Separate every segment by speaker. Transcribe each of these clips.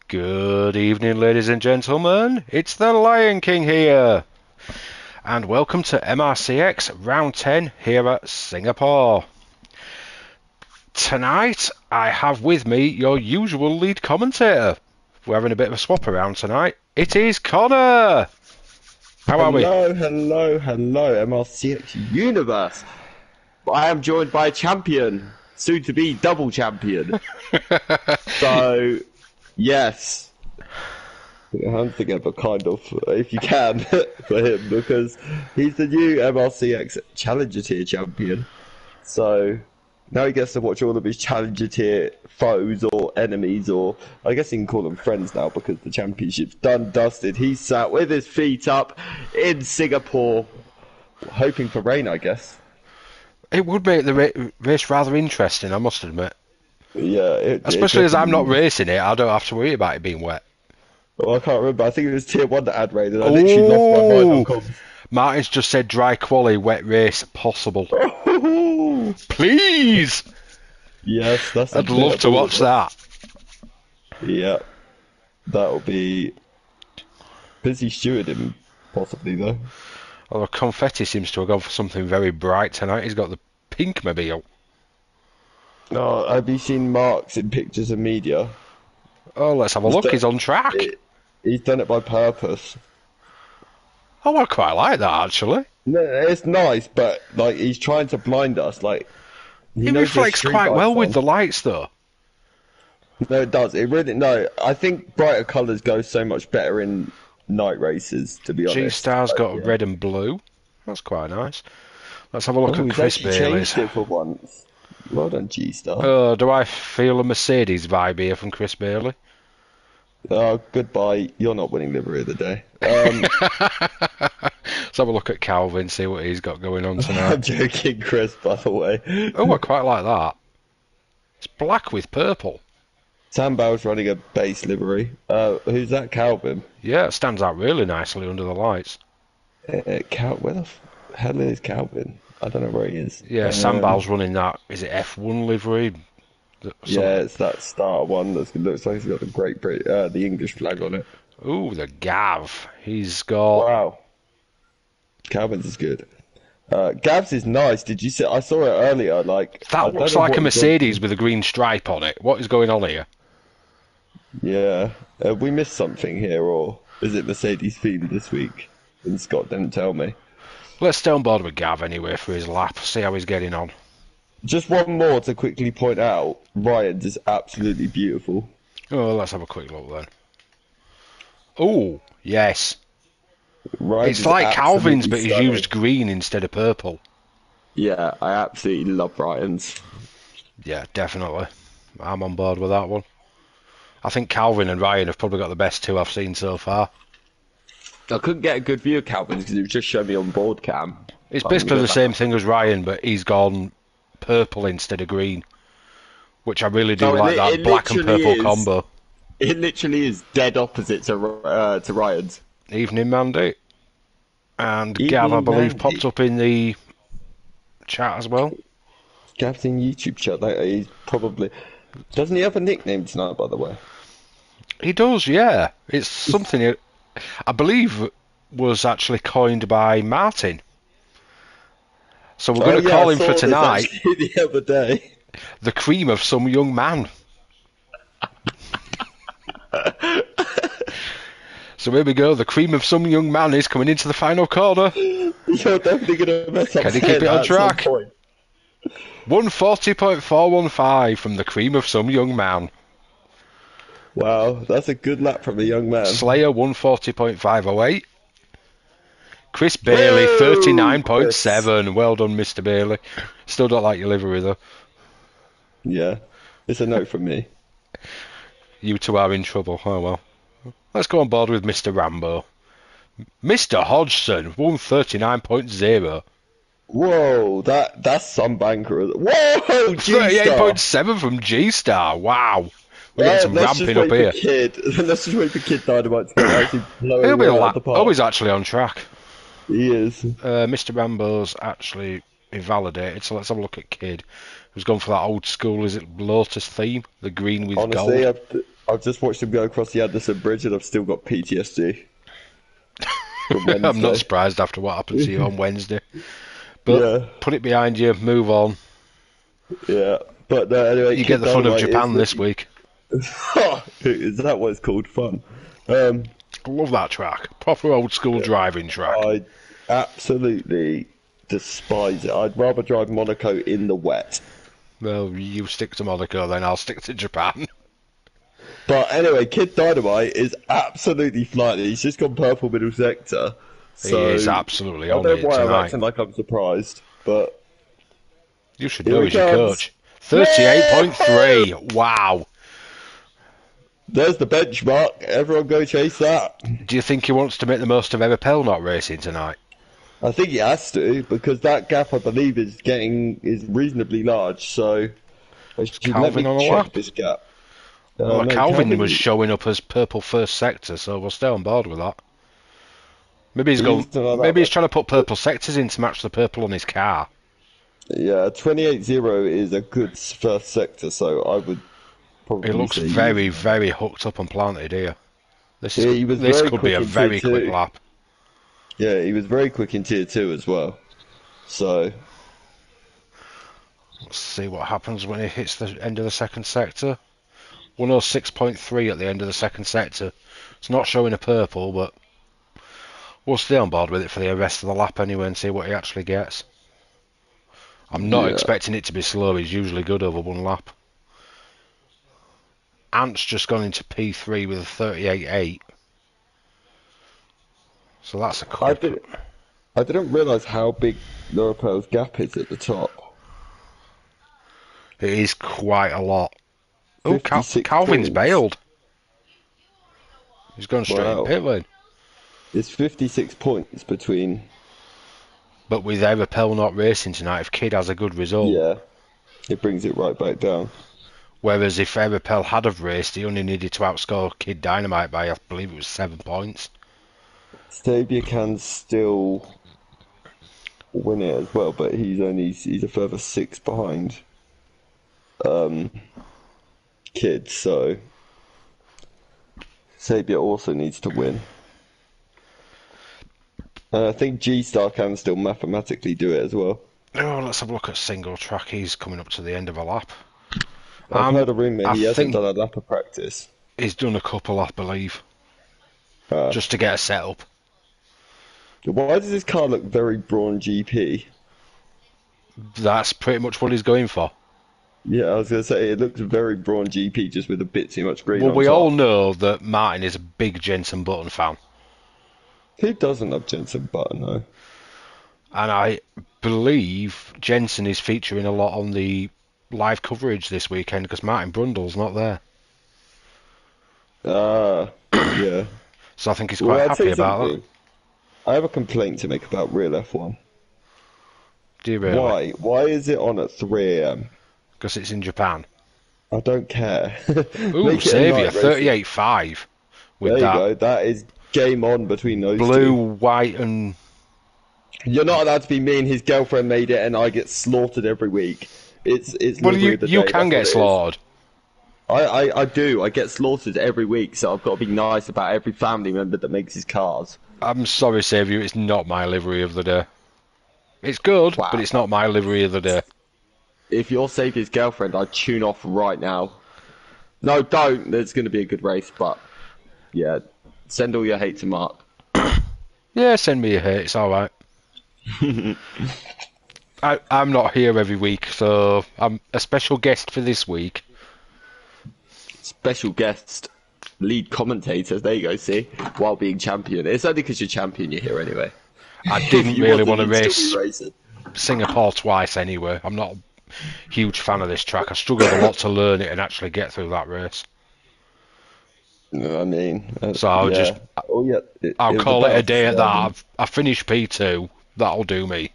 Speaker 1: Good evening, ladies and gentlemen. It's the Lion King here, and welcome to MRC-X Round 10 here at Singapore. Tonight, I have with me your usual lead commentator. We're having a bit of a swap around tonight. It is Connor. How are we?
Speaker 2: Hello, MRC-X Universe. I am joined by a champion, soon to be double champion. So, yes, put your hands together, kind of, if you can, for him, because he's the new MRC-X Challenger Tier champion. So, now he gets to watch all of his Challenger Tier foes or enemies, or I guess you can call them friends now because the championship's done, dusted. He's sat with his feet up in Singapore, hoping for rain, I guess.
Speaker 1: It would make the race rather interesting, I must admit.
Speaker 2: Yeah, it
Speaker 1: Especially as I'm not
Speaker 2: definitely.
Speaker 1: racing it, I don't have to worry about it being wet.
Speaker 2: Well, I can't remember. I think it was Tier 1 that had rain, and I literally lost my mind on
Speaker 1: Oh!
Speaker 2: comms.
Speaker 1: Martin's just said dry quali, wet race possible. Please!
Speaker 2: Yes, that's a
Speaker 1: I'd
Speaker 2: bit
Speaker 1: love
Speaker 2: of
Speaker 1: to
Speaker 2: all
Speaker 1: watch
Speaker 2: of us.
Speaker 1: that.
Speaker 2: Yeah, that'll be busy stewarding, possibly, though.
Speaker 1: Although Confetti seems to have gone for something very bright tonight. He's got the pink mobile.
Speaker 2: No, have you seen Marks in pictures and media?
Speaker 1: Oh, let's have a
Speaker 2: He's
Speaker 1: look.
Speaker 2: done
Speaker 1: He's on track.
Speaker 2: it, he's done it by purpose.
Speaker 1: Oh, I quite like that, actually.
Speaker 2: No, it's nice, but like he's trying to blind us. Like he
Speaker 1: It
Speaker 2: knows there's
Speaker 1: reflects
Speaker 2: street
Speaker 1: quite well
Speaker 2: lights
Speaker 1: with
Speaker 2: on.
Speaker 1: the lights, though.
Speaker 2: No, it does. It really no. I think brighter colours go so much better in night races. To be honest.
Speaker 1: G-Star's
Speaker 2: But,
Speaker 1: got
Speaker 2: yeah.
Speaker 1: red and blue. That's quite nice. Let's have a look
Speaker 2: Oh,
Speaker 1: at
Speaker 2: he's
Speaker 1: Chris
Speaker 2: actually
Speaker 1: Bailey's.
Speaker 2: changed it for once. Well done, G Star.
Speaker 1: Oh, do I feel a Mercedes vibe here from Chris Bailey?
Speaker 2: Oh, goodbye. You're not winning livery of the day.
Speaker 1: Let's have a look at Calvin, see what he's got going on tonight.
Speaker 2: I'm joking, Chris. By the way,
Speaker 1: Oh, I quite like that. It's black with purple.
Speaker 2: Sam Bell's running a base livery. Who's that? Calvin.
Speaker 1: Yeah, it stands out really nicely under the lights.
Speaker 2: Where the hell is Calvin? I don't know where he is.
Speaker 1: Yeah, Sambal's running that. Is it F1 livery?
Speaker 2: Yeah, it's that star one that looks like he's got the the English flag on it.
Speaker 1: Ooh, the Gav. He's got.
Speaker 2: Wow, Calvin's is good. Gav's is nice. Did you see? I saw it earlier. Like I
Speaker 1: That
Speaker 2: don't
Speaker 1: looks
Speaker 2: know
Speaker 1: like
Speaker 2: what
Speaker 1: a
Speaker 2: he's on.
Speaker 1: Mercedes with a green stripe on it. What is going on here?
Speaker 2: Yeah, we missed something here, or is it Mercedes themed this week? And Scott didn't tell me.
Speaker 1: Let's stay on board with Gav anyway for his lap. See how he's getting on.
Speaker 2: Just one more to quickly point out. Ryan's is absolutely beautiful.
Speaker 1: Oh, let's have a quick look then. Oh, yes.
Speaker 2: Ryan's
Speaker 1: It's
Speaker 2: is
Speaker 1: like Calvin's,
Speaker 2: absolutely
Speaker 1: but he's
Speaker 2: stunning.
Speaker 1: used green instead of purple.
Speaker 2: Yeah, I absolutely love Ryan's.
Speaker 1: Yeah, definitely. I'm on board with that one. I think Calvin and Ryan have probably got the best two I've seen so far.
Speaker 2: I couldn't get a good view of Calvin's because it was just showing me on board cam.
Speaker 1: It's
Speaker 2: I'm gonna
Speaker 1: basically
Speaker 2: go
Speaker 1: the
Speaker 2: back
Speaker 1: same
Speaker 2: up.
Speaker 1: thing as Ryan, but he's gone purple instead of green, which I really do
Speaker 2: No,
Speaker 1: like that
Speaker 2: it
Speaker 1: black and
Speaker 2: literally
Speaker 1: purple
Speaker 2: is.
Speaker 1: combo.
Speaker 2: It literally is dead opposite to Ryan's.
Speaker 1: Evening, Mandy. And Gav, I
Speaker 2: Evening,
Speaker 1: believe, popped
Speaker 2: Mandy.
Speaker 1: up in the chat as well.
Speaker 2: Captain YouTube chat. Like, he's probably doesn't he have a nickname tonight? By the way.
Speaker 1: He does, yeah. It's something I believe was actually coined by Martin. So we're
Speaker 2: Oh
Speaker 1: going to
Speaker 2: yeah, I
Speaker 1: call him for
Speaker 2: saw this
Speaker 1: tonight
Speaker 2: actually the other day.
Speaker 1: the cream of some young man. So here we go. The cream of some young man is coming into the final corner.
Speaker 2: You're definitely gonna mess up
Speaker 1: Can he keep
Speaker 2: saying
Speaker 1: it on
Speaker 2: that at some
Speaker 1: track?
Speaker 2: point.
Speaker 1: 140.415 from the cream of some young man.
Speaker 2: Wow, that's a good lap from a young man.
Speaker 1: Slayer 140.508. Chris Bailey
Speaker 2: Woo! Chris.
Speaker 1: 39.7. Well done, Mr. Bailey. Still don't like your livery though.
Speaker 2: Yeah, it's a note from me.
Speaker 1: You two are in trouble. Oh well. Let's go on board with Mr. Rambo. Mr. Hodgson 139.0.
Speaker 2: Whoa, that's some banker. Whoa, G-Star.
Speaker 1: 38.7 from G-Star. Wow. We're getting some
Speaker 2: Let's just
Speaker 1: ramping up
Speaker 2: wait for
Speaker 1: here.
Speaker 2: Kid. Let's just wait for Kid Dynamite to actually blow
Speaker 1: He'll
Speaker 2: him
Speaker 1: be a
Speaker 2: out of
Speaker 1: lap.
Speaker 2: the
Speaker 1: Oh,
Speaker 2: park.
Speaker 1: he's actually on track.
Speaker 2: He is.
Speaker 1: Mr. Rambo's actually invalidated, so let's have a look at Kid, who's gone for that old school, is it Lotus theme? The green with
Speaker 2: Honestly,
Speaker 1: gold.
Speaker 2: I've just watched him go across the Anderson Bridge, and I've still got PTSD from Wednesday.
Speaker 1: I'm not surprised after what happened to you on Wednesday. But
Speaker 2: Yeah,
Speaker 1: put it behind you, move on.
Speaker 2: yeah. But anyway,
Speaker 1: You get the fun of Japan this week.
Speaker 2: Is that what it's called? Fun.
Speaker 1: I love that track. Proper old school driving track.
Speaker 2: I absolutely despise it. I'd rather drive Monaco in the wet.
Speaker 1: Well, you stick to Monaco, then I'll stick to Japan.
Speaker 2: But anyway, Kid Dynamite is absolutely flying. He's just gone purple middle sector. So
Speaker 1: He is absolutely
Speaker 2: I
Speaker 1: on
Speaker 2: don't
Speaker 1: it
Speaker 2: know why I'm
Speaker 1: tonight.
Speaker 2: acting like I'm surprised, but
Speaker 1: You should
Speaker 2: Here
Speaker 1: know
Speaker 2: he
Speaker 1: as your
Speaker 2: comes.
Speaker 1: coach. 38.3. Wow.
Speaker 2: there's the benchmark. Everyone go chase that.
Speaker 1: Do you think he wants to make the most of Erapel not racing tonight?
Speaker 2: I think he has to, because that gap, I believe, is reasonably large. So actually, let
Speaker 1: Calvin
Speaker 2: me
Speaker 1: on the
Speaker 2: check
Speaker 1: lap?
Speaker 2: this gap.
Speaker 1: Well,
Speaker 2: No,
Speaker 1: Calvin was showing up as purple first sector, so we'll stay on board with that. Maybe he's
Speaker 2: He's done all that,
Speaker 1: Maybe he's
Speaker 2: but-
Speaker 1: trying to put purple sectors in to match the purple on his car.
Speaker 2: Yeah, 28.0 is a good first sector, so I would probably
Speaker 1: He looks
Speaker 2: say
Speaker 1: very, very hooked up and planted here. This
Speaker 2: Yeah, he was
Speaker 1: this
Speaker 2: very
Speaker 1: could be
Speaker 2: quick
Speaker 1: a
Speaker 2: in
Speaker 1: very
Speaker 2: tier
Speaker 1: quick
Speaker 2: two.
Speaker 1: lap.
Speaker 2: Yeah, he was very quick in tier 2 as well. So
Speaker 1: Let's see what happens when he hits the end of the second sector. 106.3 at the end of the second sector. It's not showing a purple, but we'll stay on board with it for the rest of the lap anyway and see what he actually gets. I'm not
Speaker 2: Yeah.
Speaker 1: expecting it to be slow. He's usually good over one lap. Ant's just gone into P3 with a 38.8. So that's a quick.
Speaker 2: I didn't realise how big Lorapel's gap is at the top.
Speaker 1: It is quite a lot. Oh,
Speaker 2: 56
Speaker 1: Calvin's
Speaker 2: points.
Speaker 1: bailed. He's gone straight in
Speaker 2: Wow.
Speaker 1: pit lane.
Speaker 2: It's 56 points between.
Speaker 1: But with Erapel not racing tonight, if Kid has a good result.
Speaker 2: Yeah, it brings it right back down.
Speaker 1: Whereas if Erapel had have raced, he only needed to outscore Kid Dynamite by, I believe it was 7 points.
Speaker 2: Stabia can still win it as well, but he's a further 6 behind Kid, so Sabia also needs to win. And I think G-Star can still mathematically do it as well.
Speaker 1: Oh, let's have a look at single track. He's coming up to the end of a lap.
Speaker 2: I've heard a rumour
Speaker 1: I
Speaker 2: he hasn't
Speaker 1: think
Speaker 2: done a lap of practice.
Speaker 1: he's done a couple, I believe,
Speaker 2: Uh,
Speaker 1: just to get a setup.
Speaker 2: Why does this car look very Brawn GP?
Speaker 1: That's pretty much what he's going for.
Speaker 2: Yeah, I was going to say, it looks very Brawn GP, just with a bit too much green
Speaker 1: Well,
Speaker 2: on
Speaker 1: we
Speaker 2: top.
Speaker 1: all know that Martin is a big Jensen Button fan.
Speaker 2: Who doesn't love Jensen Button, though?
Speaker 1: And I believe Jensen is featuring a lot on the live coverage this weekend because Martin Brundle's not there.
Speaker 2: Yeah.
Speaker 1: So I think he's
Speaker 2: Well,
Speaker 1: quite
Speaker 2: I'll tell
Speaker 1: happy
Speaker 2: you
Speaker 1: about
Speaker 2: something.
Speaker 1: that.
Speaker 2: I have a complaint to make about real F1.
Speaker 1: Do you really?
Speaker 2: Why? Why is it on at 3 a.m.?
Speaker 1: Because it's in Japan.
Speaker 2: I don't care.
Speaker 1: Ooh,
Speaker 2: Make it a
Speaker 1: Saviour,
Speaker 2: night race.
Speaker 1: 38.5. With
Speaker 2: There you
Speaker 1: that
Speaker 2: go. That is game on between those
Speaker 1: blue,
Speaker 2: two.
Speaker 1: white, and
Speaker 2: You're not allowed to be me and his girlfriend made it, and I get slaughtered every week. It's
Speaker 1: well,
Speaker 2: livery of the
Speaker 1: you
Speaker 2: day,
Speaker 1: can
Speaker 2: that's
Speaker 1: get
Speaker 2: what it is.
Speaker 1: slaughtered.
Speaker 2: I do. I get slaughtered every week, so I've got to be nice about every family member that makes his cars.
Speaker 1: I'm sorry, Saviour, it's not my livery of the day. It's good,
Speaker 2: Wow.
Speaker 1: but it's not my livery of the day.
Speaker 2: If you're Saviour's girlfriend, I'd tune off right now. No, don't. There's going to be a good race, but yeah, send all your hate to Mark.
Speaker 1: Yeah, send me a hate, it's alright. I'm not here every week, so I'm a special guest for this week.
Speaker 2: Special guest, lead commentator. There you go. See, while being champion, it's only because you're champion you're here anyway.
Speaker 1: I
Speaker 2: If
Speaker 1: didn't
Speaker 2: you
Speaker 1: really
Speaker 2: wasn't,
Speaker 1: want to
Speaker 2: you'd still
Speaker 1: race
Speaker 2: be racing.
Speaker 1: Singapore twice anyway. I'm not a huge fan of this track. I struggled a lot to learn it and actually get through that race.
Speaker 2: You know what I mean?
Speaker 1: So I'll
Speaker 2: yeah.
Speaker 1: just-
Speaker 2: Oh yeah.
Speaker 1: I'll
Speaker 2: was
Speaker 1: call it a
Speaker 2: about
Speaker 1: day at that.
Speaker 2: 7.
Speaker 1: I finished P2. That'll do me.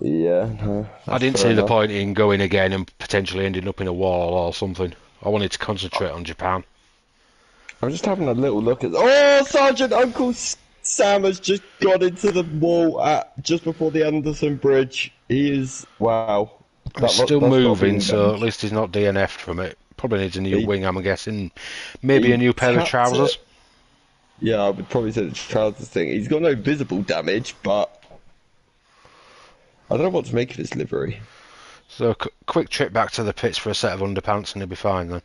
Speaker 2: Yeah. No,
Speaker 1: I didn't see the point in going again and potentially ending up in a wall or something. I wanted to concentrate on Japan.
Speaker 2: I'm just having a little look at. Oh, Sergeant Uncle Sam has just got into the wall at just before the Anderson Bridge. He is wow.
Speaker 1: It's still moving, so at least he's not DNF'd from it. Probably needs a new
Speaker 2: He,
Speaker 1: wing, I'm guessing. Maybe a
Speaker 2: he
Speaker 1: new pair of
Speaker 2: tapped it.
Speaker 1: trousers.
Speaker 2: Yeah, I would probably say the trousers thing. He's got no visible damage, but I don't know what to make of his livery.
Speaker 1: So a quick trip back to the pits for a set of underpants and he'll be fine then.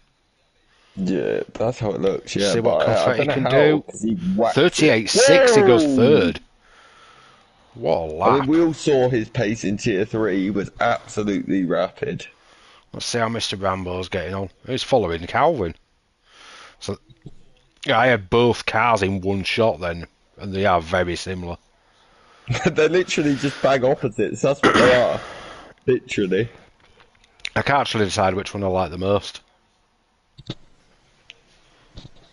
Speaker 2: Yeah, that's how it looks. Yeah,
Speaker 1: See what
Speaker 2: but I
Speaker 1: Confetti
Speaker 2: don't know
Speaker 1: can
Speaker 2: how
Speaker 1: do.
Speaker 2: because he whacked it.
Speaker 1: 38.6, he goes
Speaker 2: Whoa!
Speaker 1: third. What a
Speaker 2: I mean,
Speaker 1: lap.
Speaker 2: we all saw his pace in Tier 3. He was absolutely rapid.
Speaker 1: Let's see how Mr. Rambo's getting on. He's following Calvin. So yeah, I had both cars in one shot then, and they are very similar.
Speaker 2: They're literally just bang opposites. That's what they are. Literally.
Speaker 1: I can't actually decide which one I like the most.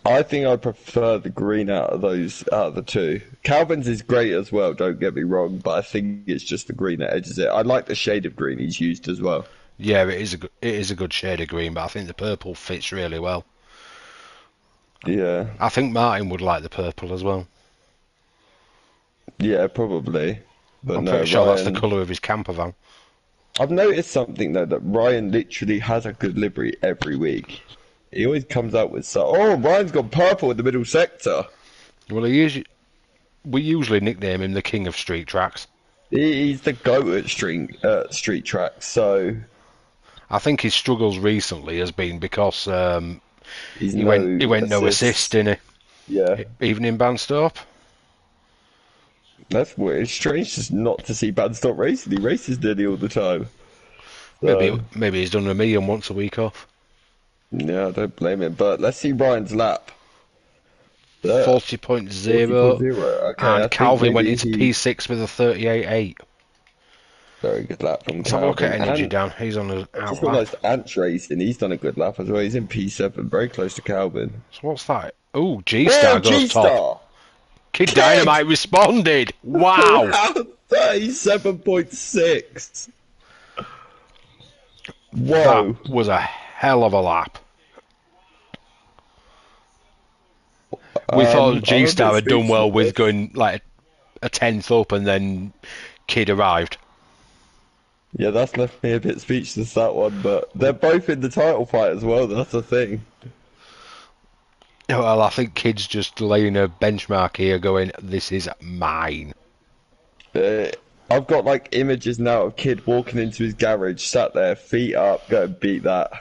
Speaker 2: I think I prefer the green out of the two. Calvin's is great as well, don't get me wrong, but I think it's just the green that edges it. I like the shade of green he's used as well.
Speaker 1: Yeah, it is a good shade of green, but I think the purple fits really well.
Speaker 2: Yeah.
Speaker 1: I think Martin would like the purple as well.
Speaker 2: Yeah, probably. But
Speaker 1: I'm
Speaker 2: no,
Speaker 1: pretty sure that's the
Speaker 2: Ryan.
Speaker 1: colour of his camper van.
Speaker 2: I've noticed something though that Ryan literally has a good livery every week. He always comes out with oh, Ryan's got purple in the middle sector.
Speaker 1: Well, we usually nickname him the King of Street Tracks.
Speaker 2: He's the goat at street tracks, so
Speaker 1: I think his struggles recently has been because
Speaker 2: he
Speaker 1: went no assist, didn't
Speaker 2: Yeah,
Speaker 1: he? Even in Bandstop.
Speaker 2: that's weird. It's strange just not to see Bandstop racing. He races nearly all the time. So,
Speaker 1: Maybe he's done a million once a week off.
Speaker 2: yeah, I don't blame him. But let's see Ryan's lap.
Speaker 1: 40.0.
Speaker 2: 40.0. Okay, I
Speaker 1: And
Speaker 2: think
Speaker 1: Calvin went
Speaker 2: maybe
Speaker 1: into P6 with a 38.8.
Speaker 2: very good lap from
Speaker 1: Let's have a look at
Speaker 2: Calvin.
Speaker 1: energy
Speaker 2: And
Speaker 1: down. He's on an
Speaker 2: I
Speaker 1: out
Speaker 2: just
Speaker 1: lap.
Speaker 2: realised Ant's racing. He's done a good lap as well. He's in P7, very close to Calvin.
Speaker 1: So what's that? Oh, G-Star goes top. Kid Dynamite responded. Wow.
Speaker 2: 37.6. Whoa.
Speaker 1: That was a hell of a lap. We thought G-Star had done well with going like a 10th up and then Kid arrived.
Speaker 2: Yeah, that's left me a bit speechless, that one, but they're both in the title fight as well, that's the thing.
Speaker 1: Well, I think Kid's just laying a benchmark here going, this is mine.
Speaker 2: I've got like images now of Kid walking into his garage, sat there, feet up, go and beat that.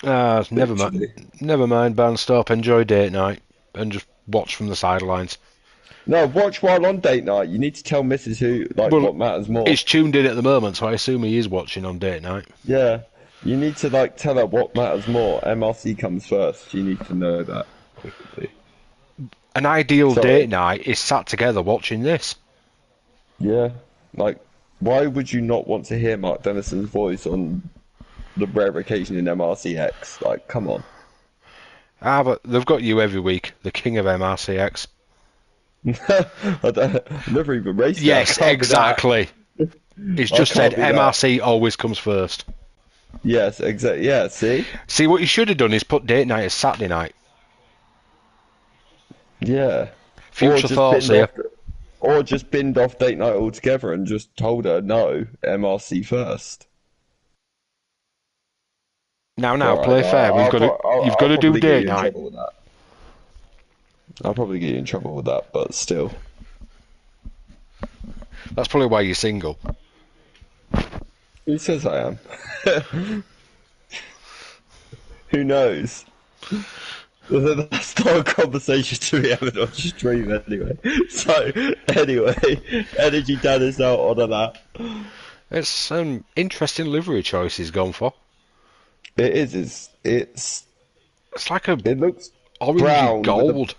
Speaker 1: Never mind, Bandstop. Enjoy date night and just watch from the sidelines.
Speaker 2: No, watch while on date night. You need to tell Mrs. Who, what matters more.
Speaker 1: He's tuned in at the moment, so I assume he is watching on date night.
Speaker 2: Yeah, you need to tell her what matters more. MRC comes first. You need to know that quickly.
Speaker 1: An ideal date night is sat together watching this.
Speaker 2: Yeah, why would you not want to hear Mark Dennison's voice on the rare occasion in MRC-X? Come on.
Speaker 1: But they've got you every week, the king of MRC-X.
Speaker 2: I've never even raced.
Speaker 1: Yes, exactly. He's just said MRC always comes first.
Speaker 2: Yes, exactly. Yeah, see?
Speaker 1: See, what you should have done is put date night as Saturday night.
Speaker 2: Yeah.
Speaker 1: Future thoughts here.
Speaker 2: Or just binned off date night altogether and just told her no, MRC first.
Speaker 1: Now, play fair. You've got to do date night.
Speaker 2: I'll probably get you in trouble with that, but still.
Speaker 1: That's probably why you're single.
Speaker 2: Who says I am? Who knows? Well, that's not a conversation to be having on stream anyway. So, anyway, Energy Dan is now on a lap.
Speaker 1: It's some interesting livery choice he's gone for.
Speaker 2: It is. It's
Speaker 1: like a.
Speaker 2: It looks
Speaker 1: orangey
Speaker 2: brown
Speaker 1: gold.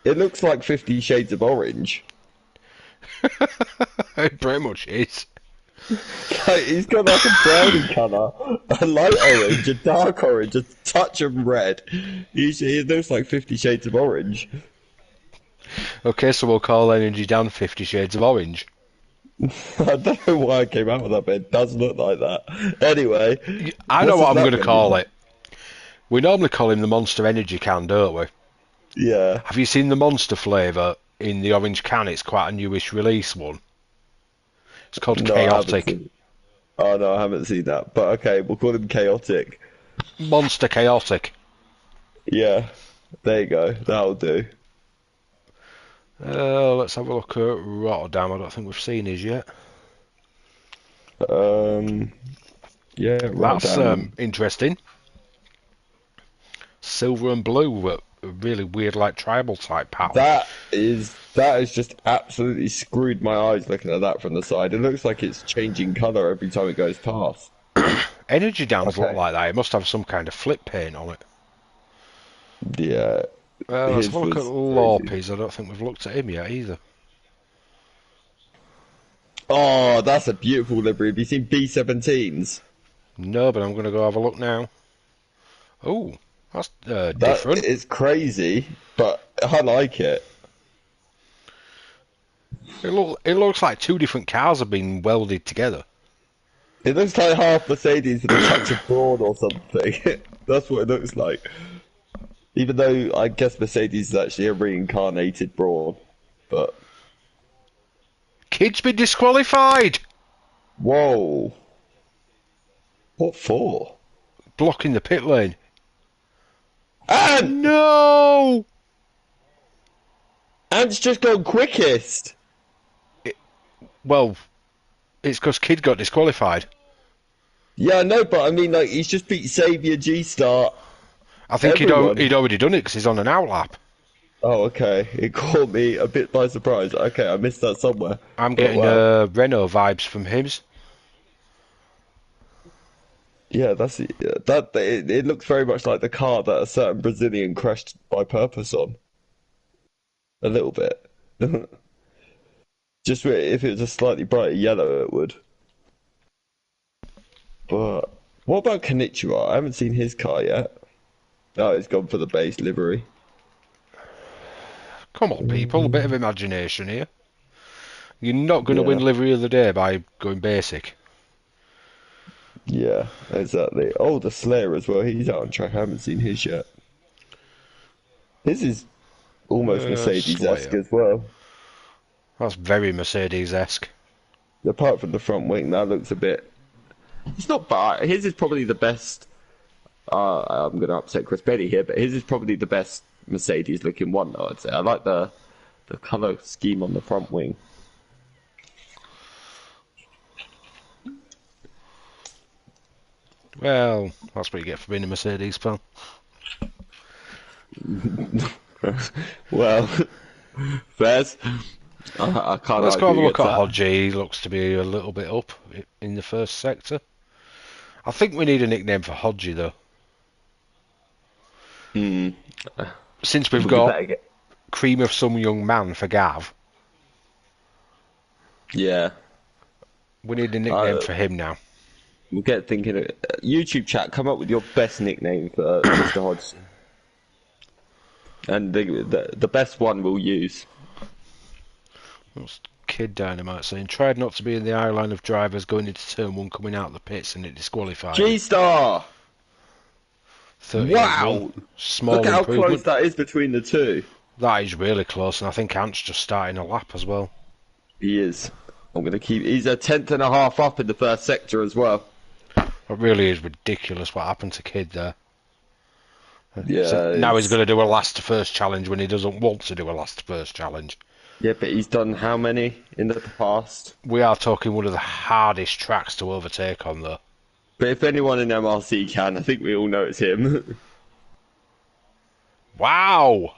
Speaker 2: It looks like 50 Shades of Orange.
Speaker 1: It pretty much is.
Speaker 2: He's got like a brownie colour, a light orange, a dark orange, a touch of red. It looks like 50 Shades of Orange.
Speaker 1: Okay, so we'll call Energy Dan 50 Shades of Orange.
Speaker 2: I don't know why I came out with that, but it does look like that. Anyway.
Speaker 1: I know what I'm going to call it. We normally call him the Monster Energy can, don't we?
Speaker 2: Yeah.
Speaker 1: Have you seen the Monster flavour in the orange can? It's quite a newish release one. It's called Chaotic.
Speaker 2: Oh no, I haven't seen that. But okay, we'll call him Chaotic.
Speaker 1: Monster Chaotic.
Speaker 2: Yeah, there you go. That'll do.
Speaker 1: Let's have a look at Rotterdam. I don't think we've seen his yet.
Speaker 2: Um, yeah,
Speaker 1: That's
Speaker 2: Rotterdam.
Speaker 1: interesting. Silver and blue, but a really weird, like tribal type pattern.
Speaker 2: That is just absolutely screwed my eyes looking at that from the side. It looks like it's changing colour every time it goes past.
Speaker 1: Energy downs look
Speaker 2: Okay.
Speaker 1: like that. It must have some kind of flip paint on it.
Speaker 2: Yeah,
Speaker 1: Let's have
Speaker 2: his
Speaker 1: a look at
Speaker 2: was crazy.
Speaker 1: Lopez. I don't think we've looked at him yet either.
Speaker 2: Oh, that's a beautiful livery. Have you seen B17s?
Speaker 1: No, but I'm going to go have a look now. Oh, that's
Speaker 2: That
Speaker 1: different.
Speaker 2: is crazy, but I like it.
Speaker 1: It looks like two different cars have been welded together.
Speaker 2: It looks like half Mercedes and a touch of Brawn or something. That's what it looks like. Even though I guess Mercedes is actually a reincarnated Brawn. But
Speaker 1: Kid's been disqualified!
Speaker 2: whoa, what for?
Speaker 1: Blocking the pit lane.
Speaker 2: And
Speaker 1: No!
Speaker 2: Ant's just gone quickest.
Speaker 1: Well, it's because Kid got disqualified.
Speaker 2: Yeah, I know, but I mean, like, he's just beat Xavier, G-Star,
Speaker 1: I think
Speaker 2: everyone.
Speaker 1: he'd already done it because he's on an outlap.
Speaker 2: Oh, okay. It caught me a bit by surprise. Okay, I missed that somewhere.
Speaker 1: I'm
Speaker 2: But
Speaker 1: getting
Speaker 2: wow.
Speaker 1: Renault vibes from him.
Speaker 2: Yeah, it looks very much like the car that a certain Brazilian crashed by purpose on. A little bit. Just if it was a slightly brighter yellow, it would. But what about Konnichiwa? I haven't seen his car yet. Oh, it's gone for the base livery.
Speaker 1: Come on, people, a bit of imagination here. You're not going to win
Speaker 2: Yeah,
Speaker 1: livery of the day by going basic.
Speaker 2: yeah, exactly. Oh, the Slayer as well. He's out on track. I haven't seen his yet. His is almost Mercedes-esque
Speaker 1: Slayer.
Speaker 2: as well.
Speaker 1: That's very Mercedes-esque.
Speaker 2: Apart from the front wing, that looks a bit. It's not bad. His is probably the best. I'm going to upset Chris Benny here, but his is probably the best Mercedes-looking one, though, I'd say. I like the colour scheme on the front wing.
Speaker 1: Well, that's what you get for being a Mercedes fan.
Speaker 2: Well, Fairs, I can't
Speaker 1: Let's go have a
Speaker 2: argue
Speaker 1: look
Speaker 2: against
Speaker 1: at
Speaker 2: that.
Speaker 1: Hodgie. He looks to be a little bit up in the first sector. I think we need a nickname for Hodgie, though.
Speaker 2: Hmm.
Speaker 1: Since we've
Speaker 2: We
Speaker 1: got
Speaker 2: better get.
Speaker 1: Cream of Some Young Man for Gav,
Speaker 2: Yeah.
Speaker 1: we need a nickname
Speaker 2: Uh,
Speaker 1: for him now.
Speaker 2: we'll get thinking. YouTube chat, come up with your best nickname for Mr. Hodgson. And the best one we'll use.
Speaker 1: What's Kid Dynamite saying? Tried not to be in the eye line of drivers going into turn one, coming out of the pits, and it disqualified him.
Speaker 2: G-Star!
Speaker 1: 38-1.
Speaker 2: Wow! Look
Speaker 1: Small
Speaker 2: at how close
Speaker 1: improvement.
Speaker 2: that is between the two.
Speaker 1: That is really close, and I think Ant's just starting a lap as well.
Speaker 2: He is. I'm going to keep. He's a tenth and a half up in the first sector as well.
Speaker 1: It really is ridiculous what happened to Kid there. So
Speaker 2: Yeah,
Speaker 1: now he's going to do a last to first challenge when he doesn't want to do a last to first challenge.
Speaker 2: yeah, but he's done how many in the past?
Speaker 1: We are talking one of the hardest tracks to overtake on, though.
Speaker 2: But if anyone in MRC can, I think we all know it's him.
Speaker 1: Wow!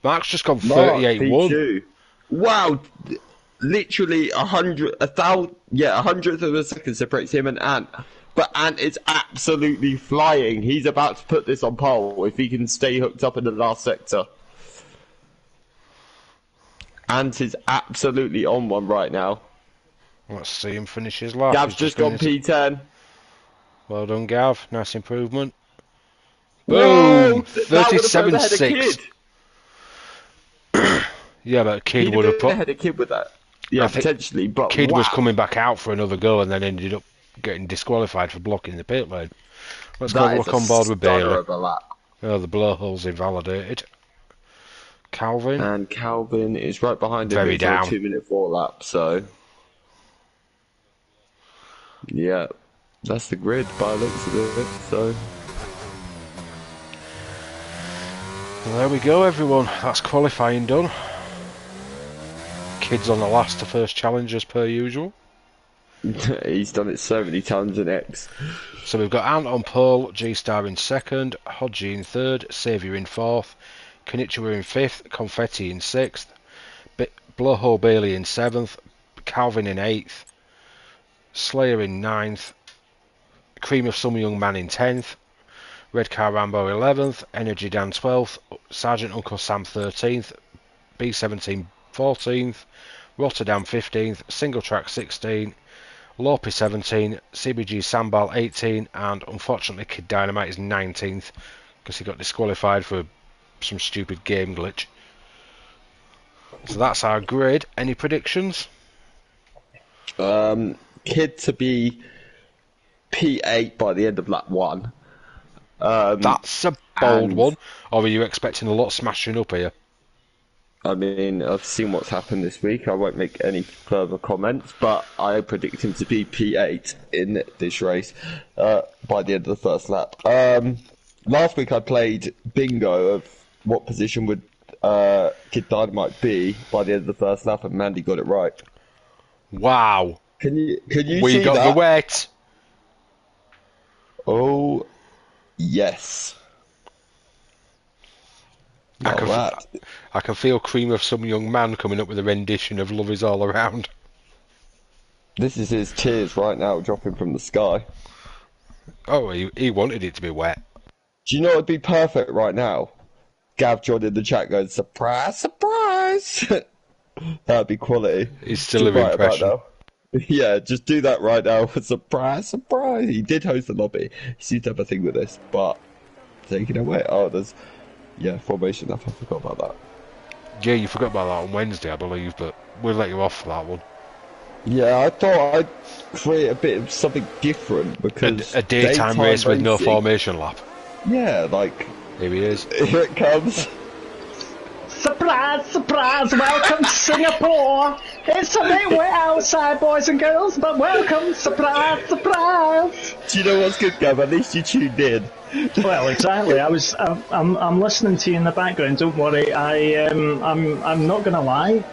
Speaker 1: Mark's just gone
Speaker 2: Mark
Speaker 1: 38-1.
Speaker 2: P2. Wow, literally 1,000, yeah, 100th of a second separates him and Ant. But Ant is absolutely flying. He's about to put this on pole if he can stay hooked up in the last sector. Ant is absolutely on one right now.
Speaker 1: Let's see him finish his lap.
Speaker 2: Gav's
Speaker 1: He's
Speaker 2: just
Speaker 1: been
Speaker 2: gone P10.
Speaker 1: Well done, Gav. Nice improvement.
Speaker 2: Whoa!
Speaker 1: Boom!
Speaker 2: That would have put him ahead of
Speaker 1: 37.6.
Speaker 2: Kid.
Speaker 1: Yeah, but Kid
Speaker 2: He'd
Speaker 1: would
Speaker 2: have
Speaker 1: have
Speaker 2: been
Speaker 1: put.
Speaker 2: ahead of Kid with that. Yeah,
Speaker 1: I think
Speaker 2: potentially, but
Speaker 1: Kid was
Speaker 2: wow.
Speaker 1: coming back out for another go and then ended up getting disqualified for blocking the pit lane. Let's go
Speaker 2: That is
Speaker 1: look
Speaker 2: a
Speaker 1: on board with
Speaker 2: stunner
Speaker 1: Bailey.
Speaker 2: of a lap.
Speaker 1: Oh, the blowhole's invalidated. Calvin.
Speaker 2: And Calvin is right behind him.
Speaker 1: Very
Speaker 2: It's on a
Speaker 1: down.
Speaker 2: 2-minute 4 lap, so. Yeah, that's the grid by the looks of it. So
Speaker 1: Well, there we go, everyone. That's qualifying done. Kids on the last to first challenge as per usual.
Speaker 2: he's done it so many times in X.
Speaker 1: So we've got Ant on pole, G-Star in second, Hodgie in third, Saviour in fourth, Kanichiwa in fifth, Confetti in sixth, Blowhole Bailey in seventh, Calvin in eighth, Slayer in ninth, Cream of Some Young Man in 10th, Red Car Rambo 11th, Energy Dan 12th, Sergeant Uncle Sam 13th, B17 14th, Rotterdam 15th, Single Track 16, Lopi 17, CBG Sambal 18, and unfortunately Kid Dynamite is 19th because he got disqualified for some stupid game glitch. So that's our grid. Any predictions?
Speaker 2: Kid to be P8 by the end of lap 1.
Speaker 1: That's a bold one. Or are you expecting a lot of smashing up here?
Speaker 2: I mean, I've seen what's happened this week. I won't make any further comments, but I predict him to be P8 in this race by the end of the first lap. Last week I played bingo of what position would Kid Dynamite be by the end of the first lap, and Mandy got it right.
Speaker 1: Wow.
Speaker 2: Can you
Speaker 1: We
Speaker 2: see
Speaker 1: got
Speaker 2: that?
Speaker 1: the wet.
Speaker 2: Oh, yes.
Speaker 1: I can feel Cream of Some Young Man coming up with a rendition of Love Is All Around.
Speaker 2: This is his tears right now dropping from the sky.
Speaker 1: Oh, he wanted it to be wet.
Speaker 2: Do you know what would be perfect right now? Gav John in the chat going, surprise, surprise! That'd be quality.
Speaker 1: He's still an impression.
Speaker 2: Yeah, just do that right now. Surprise, surprise! He did host the lobby. He seemed to have a thing with this, but taking away. Oh, there's formation stuff. I forgot about that.
Speaker 1: Yeah, you forgot about that on Wednesday, I believe, but we'll let you off for that one.
Speaker 2: Yeah, I thought I'd create a bit of something different because
Speaker 1: a daytime race with no formation lap.
Speaker 2: Yeah, like
Speaker 1: here he is.
Speaker 2: Here it comes.
Speaker 3: Surprise, surprise, welcome to Singapore. It's a bit wet outside, boys and girls, but welcome, surprise, surprise.
Speaker 2: Do you know what's good, Gav? At least you tuned in.
Speaker 3: Well, exactly. I'm listening to you in the background. Don't worry. I'm not gonna lie.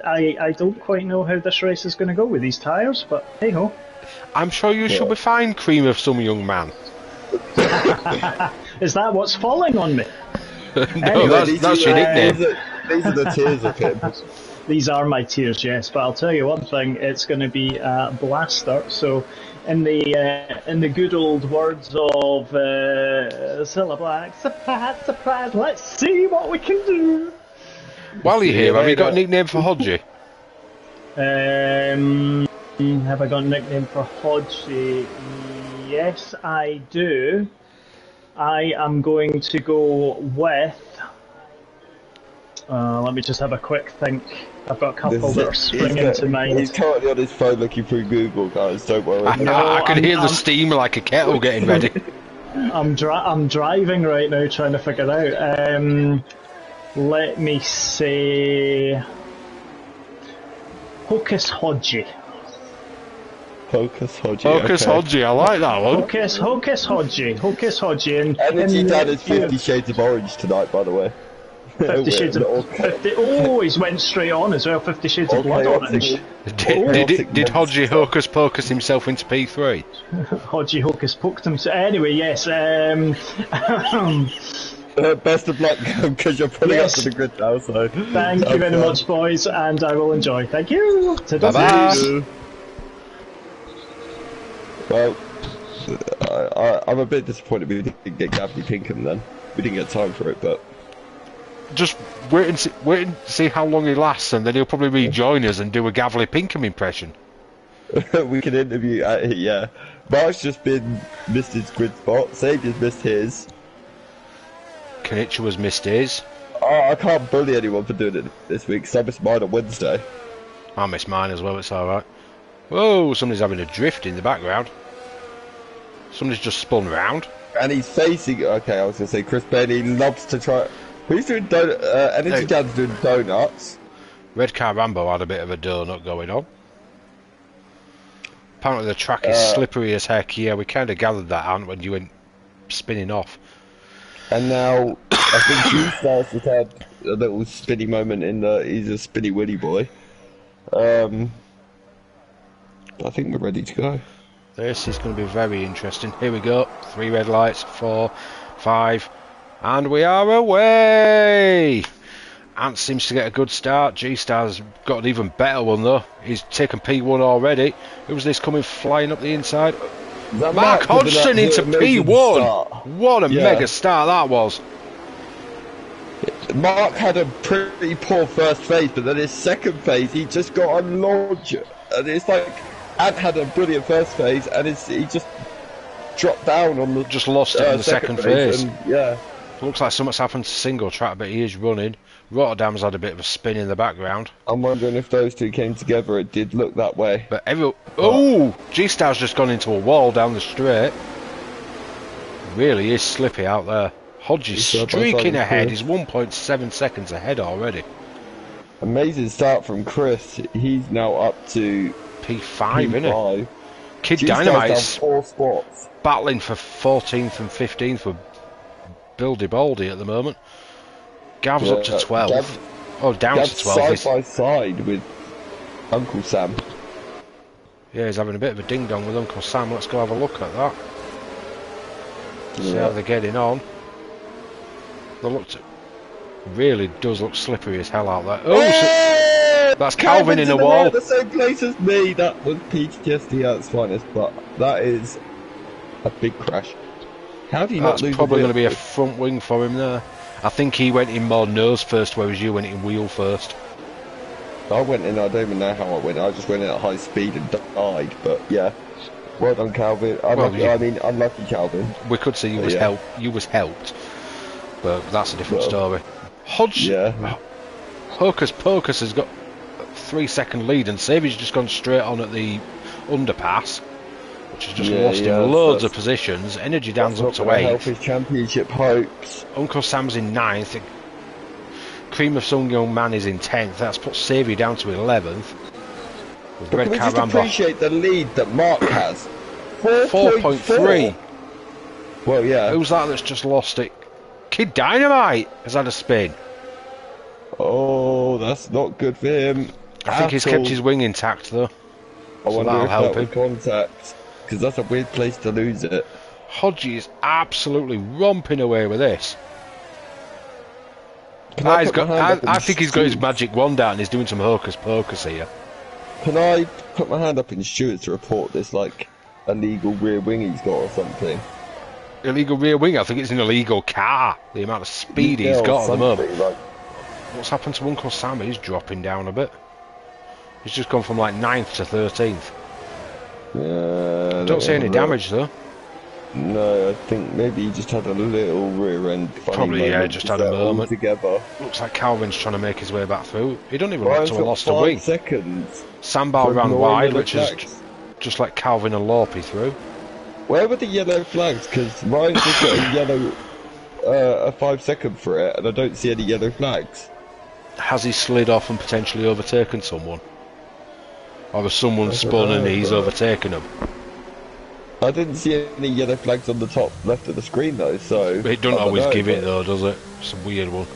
Speaker 3: I don't quite know how this race is gonna go with these tyres, but hey ho.
Speaker 1: I'm sure you should be fine, Cream of Some Young Man.
Speaker 3: Is that what's falling on me?
Speaker 1: No,
Speaker 3: anyway,
Speaker 1: that's your nickname.
Speaker 2: These are the tears of him.
Speaker 3: These are my tears, yes. But I'll tell you one thing: it's going to be a blaster. So, in the good old words of Cilla Black, surprise, surprise. Let's see what we can do.
Speaker 1: While you're here, have you got a nickname for Hodgie?
Speaker 3: Have I got a nickname for Hodgie? Yes, I do. I am going to go with. Let me just have a quick think. I've got a couple that are springing to mind.
Speaker 2: He's currently on his phone looking through Google, guys. Don't worry.
Speaker 1: I can hear the steam like a kettle getting ready.
Speaker 3: I'm driving right now, trying to figure it out. Let me say Hocus Hodgie.
Speaker 2: Hocus Hodgie.
Speaker 1: Hocus Hodgie, I like that one.
Speaker 3: Hocus Hodgie. And
Speaker 2: Energy Dad is 50 Shades of Orange tonight, by the way.
Speaker 3: 50 Shades of 50. Oh, he's went straight on as well. 50 Shades of Blood Orange.
Speaker 1: Did Hodgie Hocus Pocus himself into P3?
Speaker 3: Hodgie Hocus poked himself. Anyway, yes.
Speaker 2: Best of luck, because you're pulling up to the grid now. So
Speaker 3: thank you very much, boys, and I will enjoy. Thank you.
Speaker 1: Bye-bye.
Speaker 2: Well, I'm a bit disappointed we didn't get Gavin Pinkham then. We didn't get time for it, but
Speaker 1: just wait and see how long he lasts, and then he'll probably rejoin us and do a Gavley Pinkham impression.
Speaker 2: We can interview. Yeah, Mark's just missed his grid spot. Saviour's missed his.
Speaker 1: Kanichiwa's missed his.
Speaker 2: I can't bully anyone for doing it this week, because I missed mine on Wednesday.
Speaker 1: I missed mine as well. It's all right. Whoa! Somebody's having a drift in the background. Somebody's just spun round.
Speaker 2: And he's facing. Okay, I was gonna say Chris Bailey loves to try. Who's doing Energy Dad's doing donuts.
Speaker 1: Red Car Rambo had a bit of a donut going on. Apparently the track is slippery as heck. Yeah, we kind of gathered that, Ant, when you went spinning off.
Speaker 2: And now, I think G-Stars has had a little spinny moment in the... He's a spinny willy boy. I think we're ready to go.
Speaker 1: This is going to be very interesting. Here we go. 3 red lights, 4, 5, and we are away! Ant seems to get a good start. G-Star's got an even better one though. He's taken P1 already. Who's this coming flying up the inside? Mark Hodgson into P1!
Speaker 2: Start.
Speaker 1: What a mega start that was!
Speaker 2: Mark had a pretty poor first phase, but then his second phase he just got a launch. And it's like, Ant had a brilliant first phase, and he just dropped down on the...
Speaker 1: Just lost it in the second phase.
Speaker 2: And, yeah.
Speaker 1: Looks like something's happened to single track, but he is running. Rotterdam's had a bit of a spin in the background.
Speaker 2: I'm wondering if those two came together, it did look that way.
Speaker 1: But oh! G-Star's just gone into a wall down the straight. Really is slippy out there. Hodges streaking ahead. He's 1.7 seconds ahead already.
Speaker 2: Amazing start from Chris. He's now up to
Speaker 1: P5, isn't it? Kid
Speaker 2: G-Star's
Speaker 1: Dynamite's
Speaker 2: down 4 spots.
Speaker 1: battling for 14th and 15th with Bill DeBaldi at the moment. Gav's up to 12. Down
Speaker 2: Gav's
Speaker 1: to 12.
Speaker 2: side by side with Uncle Sam.
Speaker 1: Yeah, he's having a bit of a ding-dong with Uncle Sam. Let's go have a look at that. See how they're getting on. Really does look slippery as hell out there. That's Calvin in the wall.
Speaker 2: The same place as me. That was PTSD at its finest, but that is a big crash. How do you not lose?
Speaker 1: That's probably going to be a front wing for him there. I think he went in more nose first, whereas you went in wheel first.
Speaker 2: I went in, I don't even know how I went. I just went in at high speed and died, but yeah. Well done, Calvin. Unlucky Calvin.
Speaker 1: We could say you was helped, but that's a different story. Hodge, Hocus Pocus has got a 3-second lead, and Savage just gone straight on at the underpass, which has just lost him loads of positions. Energy Dan's up to 8th.
Speaker 2: Help his championship hopes.
Speaker 1: Uncle Sam's in 9th. Cream of Some Young Man is in 10th. That's put Savvy down to 11th.
Speaker 2: But can we just appreciate the lead that Mark has?
Speaker 1: 4.3.
Speaker 2: Well, yeah.
Speaker 1: Who's that that's just lost it? Kid Dynamite has had a spin.
Speaker 2: Oh, that's not good for him.
Speaker 1: I think he's kept his wing intact though.
Speaker 2: I wonder if that was contact, because that's a weird place to lose it.
Speaker 1: Hodgie is absolutely romping away with this. I think he's got his magic wand out and he's doing some hocus pocus here.
Speaker 2: Can I put my hand up in Stuart to report this, like, illegal rear wing he's got or something?
Speaker 1: Illegal rear wing? I think it's an illegal car. The amount of speed he's got at the moment.
Speaker 2: Like...
Speaker 1: What's happened to Uncle Sam? He's dropping down a bit. He's just gone from like 9th to 13th.
Speaker 2: Yeah.
Speaker 1: Don't see any damage though.
Speaker 2: No, I think maybe he just had a little rear end.
Speaker 1: Probably, yeah, just had a moment.
Speaker 2: Together.
Speaker 1: Looks like Calvin's trying to make his way back through. He don't even look to have lost a wing.
Speaker 2: 5 seconds.
Speaker 1: Sandbar ran wide, which is just like Calvin and Lorpy through.
Speaker 2: Where were the yellow flags? Because Ryan's just got a yellow, a 5-second for it, and I don't see any yellow flags.
Speaker 1: Has he slid off and potentially overtaken someone? Or has someone spun and he's overtaken him?
Speaker 2: I didn't see any yellow flags on the top left of the screen though, so...
Speaker 1: It doesn't always give it though, does it? It's a weird one.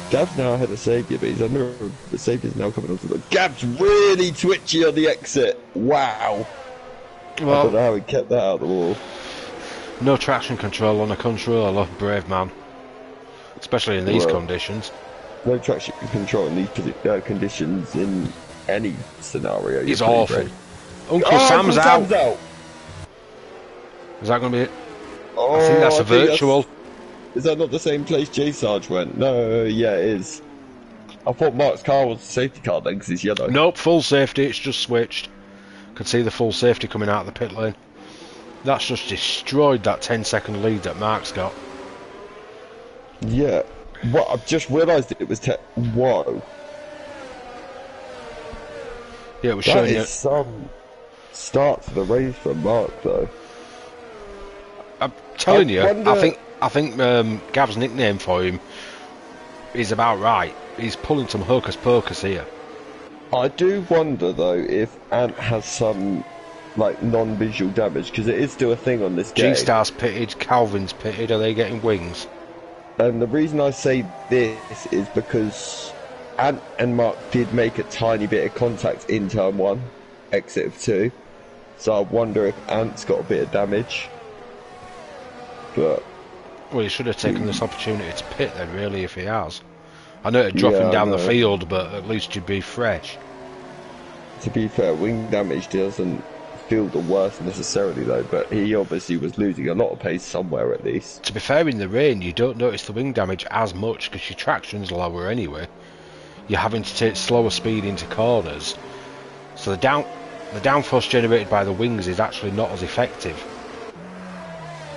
Speaker 2: Gab's now ahead of Saviour, but he's under... The Saviour's now coming onto the... Gab's really twitchy on the exit! Wow! Well, I don't know how he kept that out of the wall.
Speaker 1: No traction control on a controller, brave man. Especially in these conditions.
Speaker 2: No traction control in these conditions in any scenario.
Speaker 1: It's awful. Uncle Sam's out! Is that going to be it?
Speaker 2: Oh,
Speaker 1: I think that's a virtual.
Speaker 2: Is that not the same place J Sarge went? No, yeah, it is. I thought Mark's car was a safety car then because it's yellow.
Speaker 1: Nope, full safety, it's just switched. Could see the full safety coming out of the pit lane. That's just destroyed that 10-second lead that Mark's got.
Speaker 2: Yeah. Well, I've just realised it was whoa.
Speaker 1: Yeah, it was showing you.
Speaker 2: That is some start to the race from Mark, though.
Speaker 1: I'm telling you, I think Gav's nickname for him is about right. He's pulling some hocus pocus here.
Speaker 2: I do wonder though if Ant has some like non-visual damage, because it is still a thing on this game.
Speaker 1: G-Star's pitted, Calvin's pitted. Are they getting wings?
Speaker 2: And the reason I say this is because Ant and Mark did make a tiny bit of contact in turn 1, exit of 2. So I wonder if Ant's got a bit of damage. But
Speaker 1: Well, he should have taken this opportunity to pit then, really, if he has. I know it'd drop him down the field, but at least you'd be fresh.
Speaker 2: To be fair, wing damage doesn't feel the worst necessarily though, but he obviously was losing a lot of pace somewhere at least.
Speaker 1: To be fair, in the rain, you don't notice the wing damage as much because your traction's lower anyway. You're having to take slower speed into corners, so the downforce generated by the wings is actually not as effective.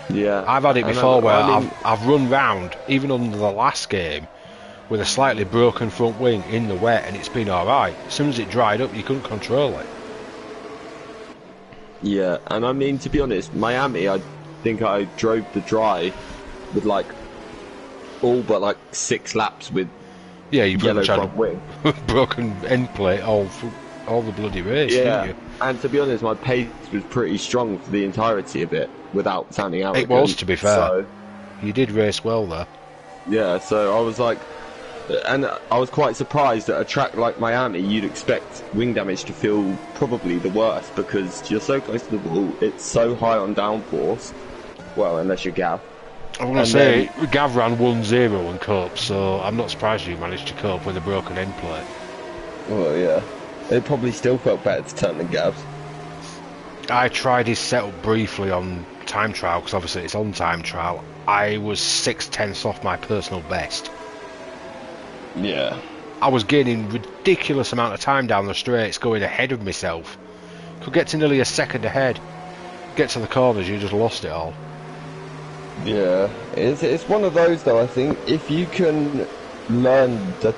Speaker 2: Yeah,
Speaker 1: I've had it before where I've run round, even under the last game, with a slightly broken front wing in the wet, and it's been alright. As soon as it dried up, you couldn't control it.
Speaker 2: Yeah, and I mean, to be honest, Miami, I think I drove the dry with like all but like 6 laps with
Speaker 1: you pretty
Speaker 2: yellow
Speaker 1: much had
Speaker 2: front wing.
Speaker 1: broken end plate all the bloody race, didn't you?
Speaker 2: And to be honest, my pace was pretty strong for the entirety of it, without sounding arrogant.
Speaker 1: It was, to be fair.
Speaker 2: So,
Speaker 1: You did race well there.
Speaker 2: yeah, so I was like, and I was quite surprised at a track like Miami, you'd expect wing damage to feel probably the worst, because you're so close to the wall, it's so high on downforce, well, unless you're Gav.
Speaker 1: I want to say, Gav ran 1-0 and cope, so I'm not surprised you managed to cope with a broken end plate.
Speaker 2: Well, yeah. It probably still felt better to turn than Gav's.
Speaker 1: I tried his setup briefly on time trial, because obviously it's on time trial. I was 6/10 off my personal best.
Speaker 2: Yeah.
Speaker 1: I was gaining ridiculous amount of time down the straights, going ahead of myself. Could get to nearly a second ahead. Get to the corners, you just lost it all.
Speaker 2: Yeah. It's one of those though, I think, if you can learn the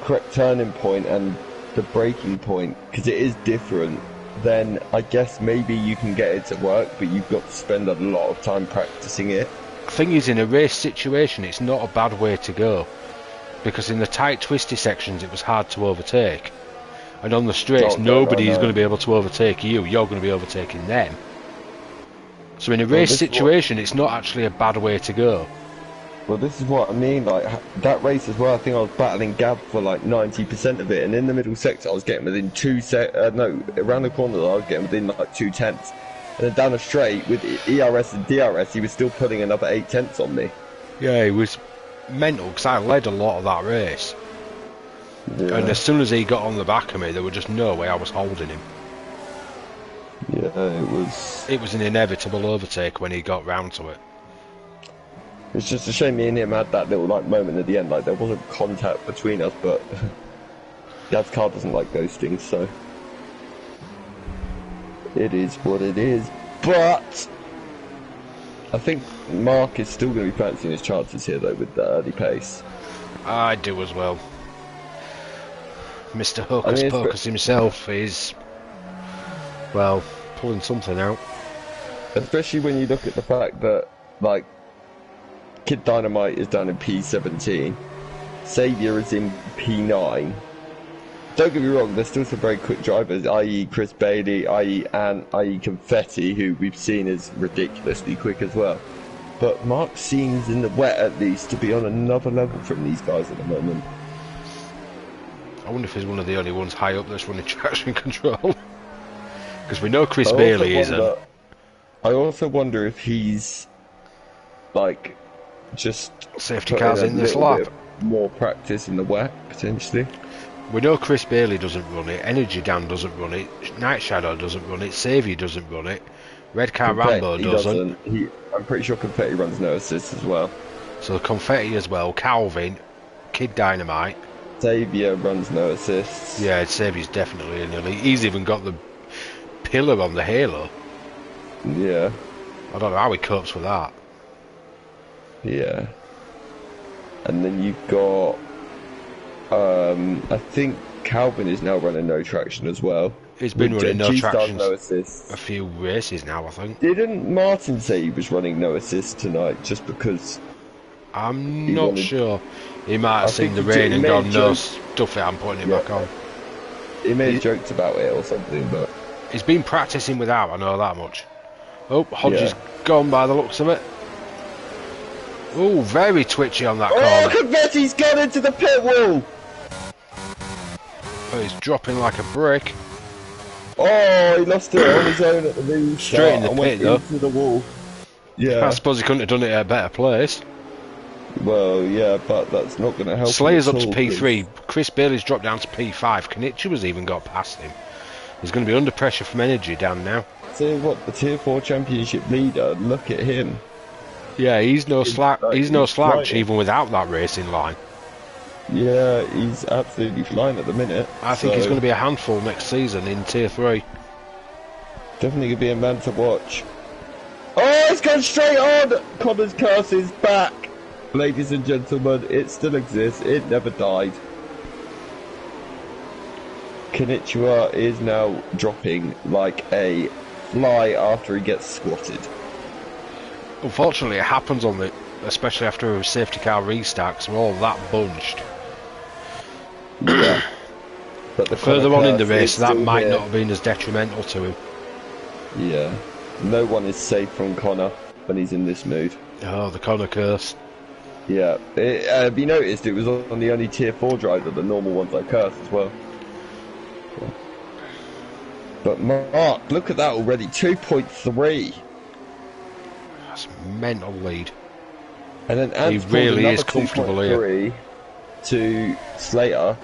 Speaker 2: correct turning point and the braking point, because it is different, then I guess maybe you can get it to work, but you've got to spend a lot of time practicing it.
Speaker 1: The thing is, in a race situation, it's not a bad way to go, because in the tight twisty sections it was hard to overtake, and on the straights nobody is going to be able to overtake you, you're going to be overtaking them. So in a race situation it's not actually a bad way to go.
Speaker 2: Well, this is what I mean, like, that race as well, I think I was battling Gav for like 90% of it, and in the middle sector I was getting within around the corner I was getting within like 2 tenths. And then down the straight, with ERS and DRS, he was still putting another 8 tenths on me.
Speaker 1: Yeah, it was mental, because I led a lot of that race.
Speaker 2: Yeah.
Speaker 1: And as soon as he got on the back of me, there was just no way I was holding him.
Speaker 2: Yeah,
Speaker 1: It was an inevitable overtake when he got round to it.
Speaker 2: it's just a shame me and him had that little like moment at the end, like there wasn't contact between us, but Gav's car doesn't like ghosting, so it is what it is. But I think Mark is still going to be fancying his chances here though with the early pace.
Speaker 1: I do as well. Mr. Hocus Pocus himself is, well, pulling something out.
Speaker 2: Especially when you look at the fact that, like, Kid Dynamite is down in P17, Saviour is in P9. Don't get me wrong, there's still some very quick drivers, i.e. Chris Bailey, i.e. Ant, i.e. Confetti, who we've seen is ridiculously quick as well. But Mark seems, in the wet at least, to be on another level from these guys at the moment.
Speaker 1: I wonder if he's one of the only ones high up that's running traction control. Because we know Chris Bailey isn't.
Speaker 2: I also wonder if he's, like, just
Speaker 1: safety cars in this lap.
Speaker 2: More practice in the wet, potentially.
Speaker 1: We know Chris Bailey doesn't run it, Energy Dan doesn't run it, Night Shadow doesn't run it, Saviour doesn't run it, Red Car Rambo doesn't.
Speaker 2: I'm pretty sure Confetti runs no assist as well.
Speaker 1: So Confetti as well, Calvin, Kid Dynamite.
Speaker 2: Saviour runs no assists.
Speaker 1: Yeah, Saviour's definitely in the league. He's even got the pillar on the Halo.
Speaker 2: Yeah.
Speaker 1: I don't know how he copes with that.
Speaker 2: Yeah. And then you've got, I think Calvin is now running no traction as well.
Speaker 1: He's been running no traction
Speaker 2: no assists.
Speaker 1: a few races now, I think.
Speaker 2: Didn't Martin say he was running no assists tonight just because?
Speaker 1: I'm not sure. He might have seen the rain and gone, no, stuff it, I'm putting it back on.
Speaker 2: he may have joked about it or something, but
Speaker 1: He's been practicing without, I know that much. Oh, Hodge is
Speaker 2: Yeah.
Speaker 1: gone by the looks of it. Oh, very twitchy on that
Speaker 2: oh,
Speaker 1: corner.
Speaker 2: Confetti's gone into the pit wall.
Speaker 1: But he's dropping like a brick.
Speaker 2: Oh, he lost it on his own at the restart.
Speaker 1: Straight in the
Speaker 2: and went
Speaker 1: pit, though.
Speaker 2: into the wall.
Speaker 1: I
Speaker 2: Yeah.
Speaker 1: suppose he couldn't have done it at a better place.
Speaker 2: Well, yeah, but that's not going to help.
Speaker 1: Slayer's
Speaker 2: him
Speaker 1: up
Speaker 2: at
Speaker 1: to
Speaker 2: all,
Speaker 1: P3. Chris Bailey's dropped down to P5. Kanichiwa's even got past him. He's going to be under pressure from energy down now.
Speaker 2: See what the Tier 4 Championship leader? Look at him.
Speaker 1: Yeah, he's no slouch.
Speaker 2: like,
Speaker 1: He's no
Speaker 2: he's
Speaker 1: slouch
Speaker 2: flying.
Speaker 1: even without that racing line.
Speaker 2: Yeah, he's absolutely flying at the minute.
Speaker 1: I think he's going to be a handful next season in Tier 3.
Speaker 2: Definitely going to be a man to watch. Oh, it's gone straight on! Connor's curse is back! Ladies and gentlemen, it still exists. It never died. Kanichiwa is now dropping like a fly after he gets squatted.
Speaker 1: Unfortunately, it happens on the, especially after a safety car restart, 'cause we're all that bunched.
Speaker 2: Yeah. But the
Speaker 1: Further
Speaker 2: Connor
Speaker 1: on in the
Speaker 2: curse
Speaker 1: race,
Speaker 2: is
Speaker 1: that
Speaker 2: still
Speaker 1: might
Speaker 2: here.
Speaker 1: not have been as detrimental to him.
Speaker 2: Yeah. No one is safe from Connor when he's in this mood.
Speaker 1: Oh, the Connor curse.
Speaker 2: Yeah. Have you noticed it was on the only Tier 4 driver, the normal ones like curse as well? But Mark, look at that already, 2.3.
Speaker 1: That's a mental lead.
Speaker 2: And then Ant's
Speaker 1: really
Speaker 2: pulled
Speaker 1: is
Speaker 2: another
Speaker 1: comfortable here.
Speaker 2: 2.3 to Slater.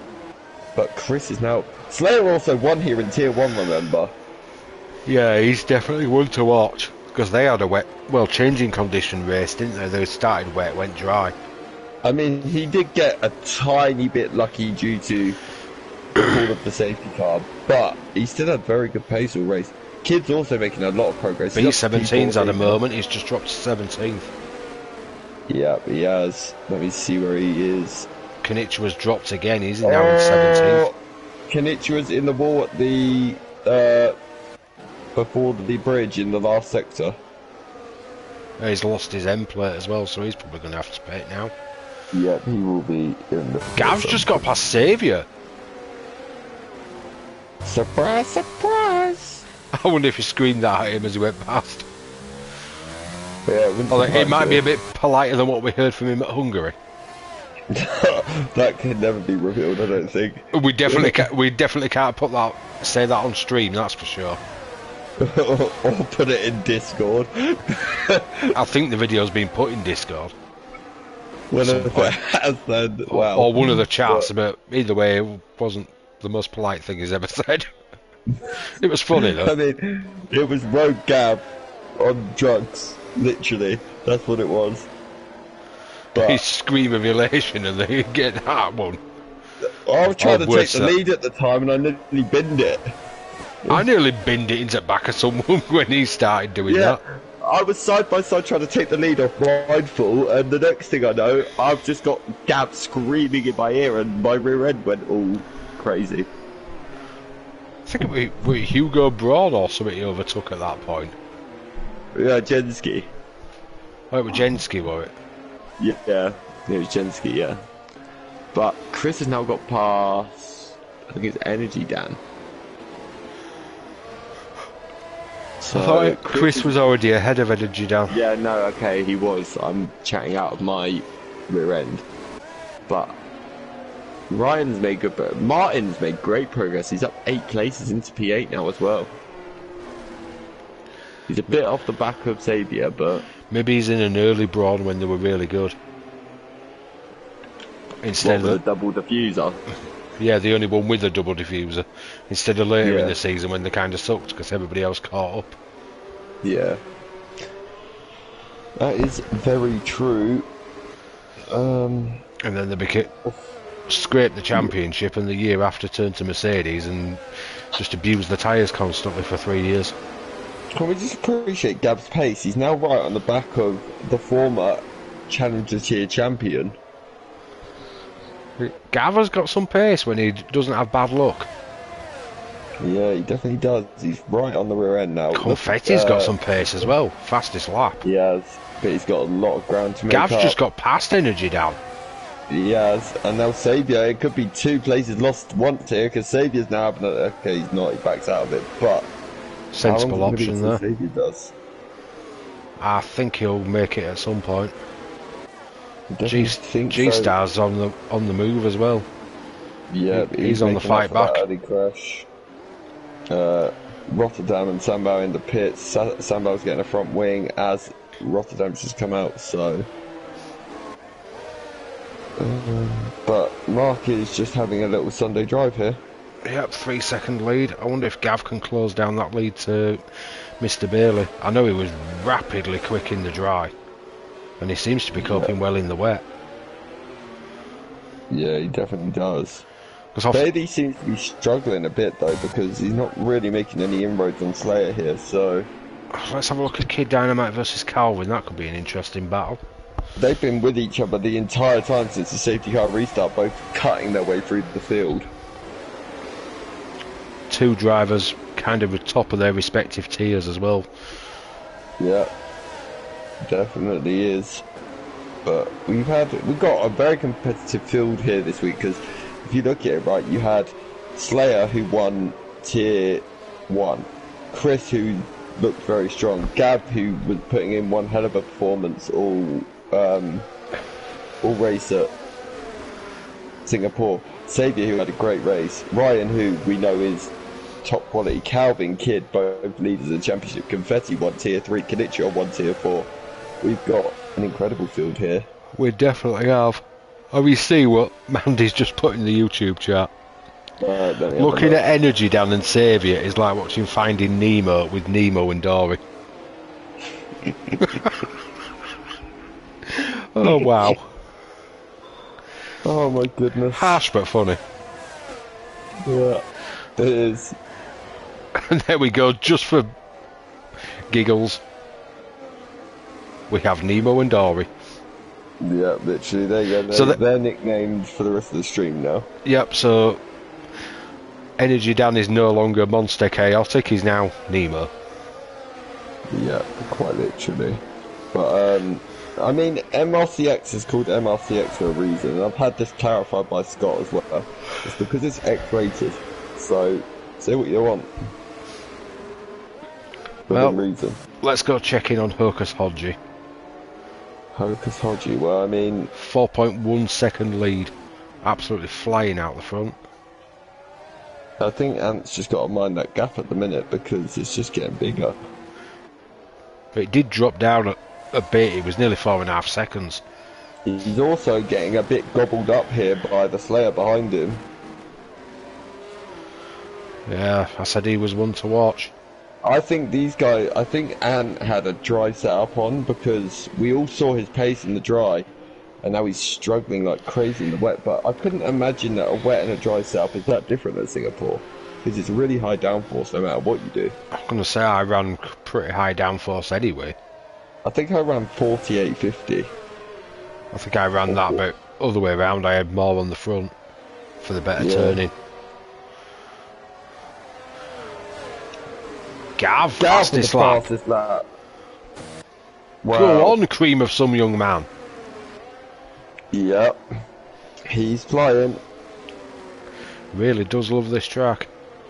Speaker 2: But Chris is now... Slater also won here in Tier 1, remember?
Speaker 1: Yeah, he's definitely one to watch. Because they had a wet, well, changing condition race, didn't they? They started wet, went dry.
Speaker 2: I mean, he did get a tiny bit lucky due to the call of the safety car, but he still had very good pace all race. Kid's also making a lot of progress. He's up to
Speaker 1: B17's had a
Speaker 2: P14.
Speaker 1: moment, he's just dropped to 17th.
Speaker 2: Yeah, he has. Let me see where he is.
Speaker 1: Kanichiwa's dropped again, he's now in 17th.
Speaker 2: Kanichiwa's in the wall at the before the bridge in the last sector.
Speaker 1: He's lost his end plate as well, so he's probably going to have to pay it now.
Speaker 2: Yeah, he will be in the...
Speaker 1: Gav's just got past Saviour.
Speaker 2: Surprise, surprise!
Speaker 1: I wonder if he screamed that at him as he went past.
Speaker 2: Yeah,
Speaker 1: Although it might be a bit politer than what we heard from him at Hungary.
Speaker 2: That can never be revealed, I don't think.
Speaker 1: We definitely can't say that on stream, that's for sure.
Speaker 2: Or put it in Discord.
Speaker 1: I think the video's been put in Discord.
Speaker 2: Well,
Speaker 1: Some
Speaker 2: if it
Speaker 1: point.
Speaker 2: has, then, wow.
Speaker 1: Or one of the chats, but either way, it wasn't the most polite thing he's ever said. It was funny though.
Speaker 2: I mean, it was Rogue Gav on drugs, literally. That's what it was.
Speaker 1: He
Speaker 2: But
Speaker 1: scream of elation and they get that one.
Speaker 2: I was trying to take
Speaker 1: worse
Speaker 2: the
Speaker 1: that.
Speaker 2: lead at the time and I nearly binned it.
Speaker 1: I nearly binned it into the back of someone when he started doing
Speaker 2: Yeah.
Speaker 1: that.
Speaker 2: I was side by side trying to take the lead off Mindful, and the next thing I know, I've just got Gav screaming in my ear and my rear end went all crazy.
Speaker 1: I think it was Hugo Broad or something he overtook at that point.
Speaker 2: Yeah, Jensky.
Speaker 1: Oh, it was Jensky, was it?
Speaker 2: Yeah, it was Jensky, yeah. But Chris has now got past, I think it's Energy Dan. So
Speaker 1: I thought Chris was already ahead of Energy down.
Speaker 2: Yeah, no, okay, he was. I'm chatting out of my rear end. But Ryan's made good, but Martin's made great progress. He's up 8 places into P8 now as well. He's a bit off the back of Xavier, but
Speaker 1: Maybe he's in an early Brawn when they were really good. Instead
Speaker 2: what,
Speaker 1: of
Speaker 2: with a double diffuser.
Speaker 1: yeah, the only one with a double diffuser. Instead of later in
Speaker 2: Yeah.
Speaker 1: the season when they kind of sucked because everybody else caught up.
Speaker 2: Yeah. That is very true.
Speaker 1: And then they scraped the championship, and the year after turned to Mercedes and just abused the tyres constantly for 3 years.
Speaker 2: Can we just appreciate Gab's pace? He's now right on the back of the former Challenger Tier champion.
Speaker 1: Gava's got some pace when he doesn't have bad luck.
Speaker 2: Yeah, he definitely does. He's right on the rear end now.
Speaker 1: Confetti's got some pace as well. Fastest lap.
Speaker 2: He has, but he's got a lot of ground to make
Speaker 1: Gav's
Speaker 2: up.
Speaker 1: just got past Energy down.
Speaker 2: He has, and now Saviour, it could be 2 places lost once here, because Saviour's now having a... Okay, he's not, he backs out of it, but...
Speaker 1: Sensible option there.
Speaker 2: Saviour does?
Speaker 1: I think he'll make it at some point.
Speaker 2: G
Speaker 1: Star's on the move as well.
Speaker 2: Yeah,
Speaker 1: he's on the fight back.
Speaker 2: Early crash. Rotterdam and Sambao in the pits. Sambao's getting a front wing as Rotterdam's just come out, so... but Mark is just having a little Sunday drive here.
Speaker 1: Yep, 3-second lead. I wonder if Gav can close down that lead to Mr. Bailey. I know he was rapidly quick in the dry, and he seems to be coping well in the wet.
Speaker 2: Yeah, he definitely does. Bailey seems to be struggling a bit though, because he's not really making any inroads on Slayer here, so...
Speaker 1: Let's have a look at Kid Dynamite versus Calvin. That could be an interesting battle.
Speaker 2: They've been with each other the entire time since the safety car restart, both cutting their way through the field.
Speaker 1: 2 drivers kind of at top of their respective tiers as well.
Speaker 2: Yeah, definitely is. But we've got a very competitive field here this week, because if you look at it right, you had Slayer who won tier 1, Chris who looked very strong, Gab who was putting in one hell of a performance all race at Singapore, Saviour who had a great race, Ryan who we know is top quality, Calvin, Kid, both leaders of the championship, Confetti won tier 3, Kenichi won tier 4. We've got an incredible field here.
Speaker 1: We definitely have. Oh, we see what Mandy's just put in the YouTube chat. Looking at Energy Dan and Saviour is like watching Finding Nemo with Nemo and Dory. Oh wow.
Speaker 2: Oh my goodness.
Speaker 1: Harsh but funny.
Speaker 2: Yeah, it is.
Speaker 1: And there we go, just for giggles. We have Nemo and Dory.
Speaker 2: Yeah, literally, there you go. They're nicknamed for the rest of the stream now.
Speaker 1: Yep, so Energy Dan is no longer Monster Chaotic, he's now Nemo.
Speaker 2: Yeah, quite literally. But, I mean, MRC-X is called MRC-X for a reason, and I've had this clarified by Scott as well. It's because it's X-rated, so say what you want.
Speaker 1: Well,
Speaker 2: reason.
Speaker 1: Let's go check in on Hocus Hodgie.
Speaker 2: Hocus Hodgie, well, I mean...
Speaker 1: 4.1 second lead. Absolutely flying out the front.
Speaker 2: I think Ant's just got to mind that gap at the minute, because it's just getting bigger.
Speaker 1: But it did drop down a bit, it was nearly 4.5 seconds.
Speaker 2: He's also getting a bit gobbled up here by the Slayer behind him.
Speaker 1: Yeah, I said he was one to watch.
Speaker 2: I think Ant had a dry setup on, because we all saw his pace in the dry, and now he's struggling like crazy in the wet, but I couldn't imagine that a wet and a dry setup is that different than Singapore, because it's really high downforce no matter what you do.
Speaker 1: I'm going to say I ran pretty high downforce anyway.
Speaker 2: I think I ran 48.50.
Speaker 1: I think I ran that bit other way around, I had more on the front for the better turning. Gav, fastest lap.
Speaker 2: Wow.
Speaker 1: Go on, cream of some young man.
Speaker 2: Yep. He's flying.
Speaker 1: Really does love this track.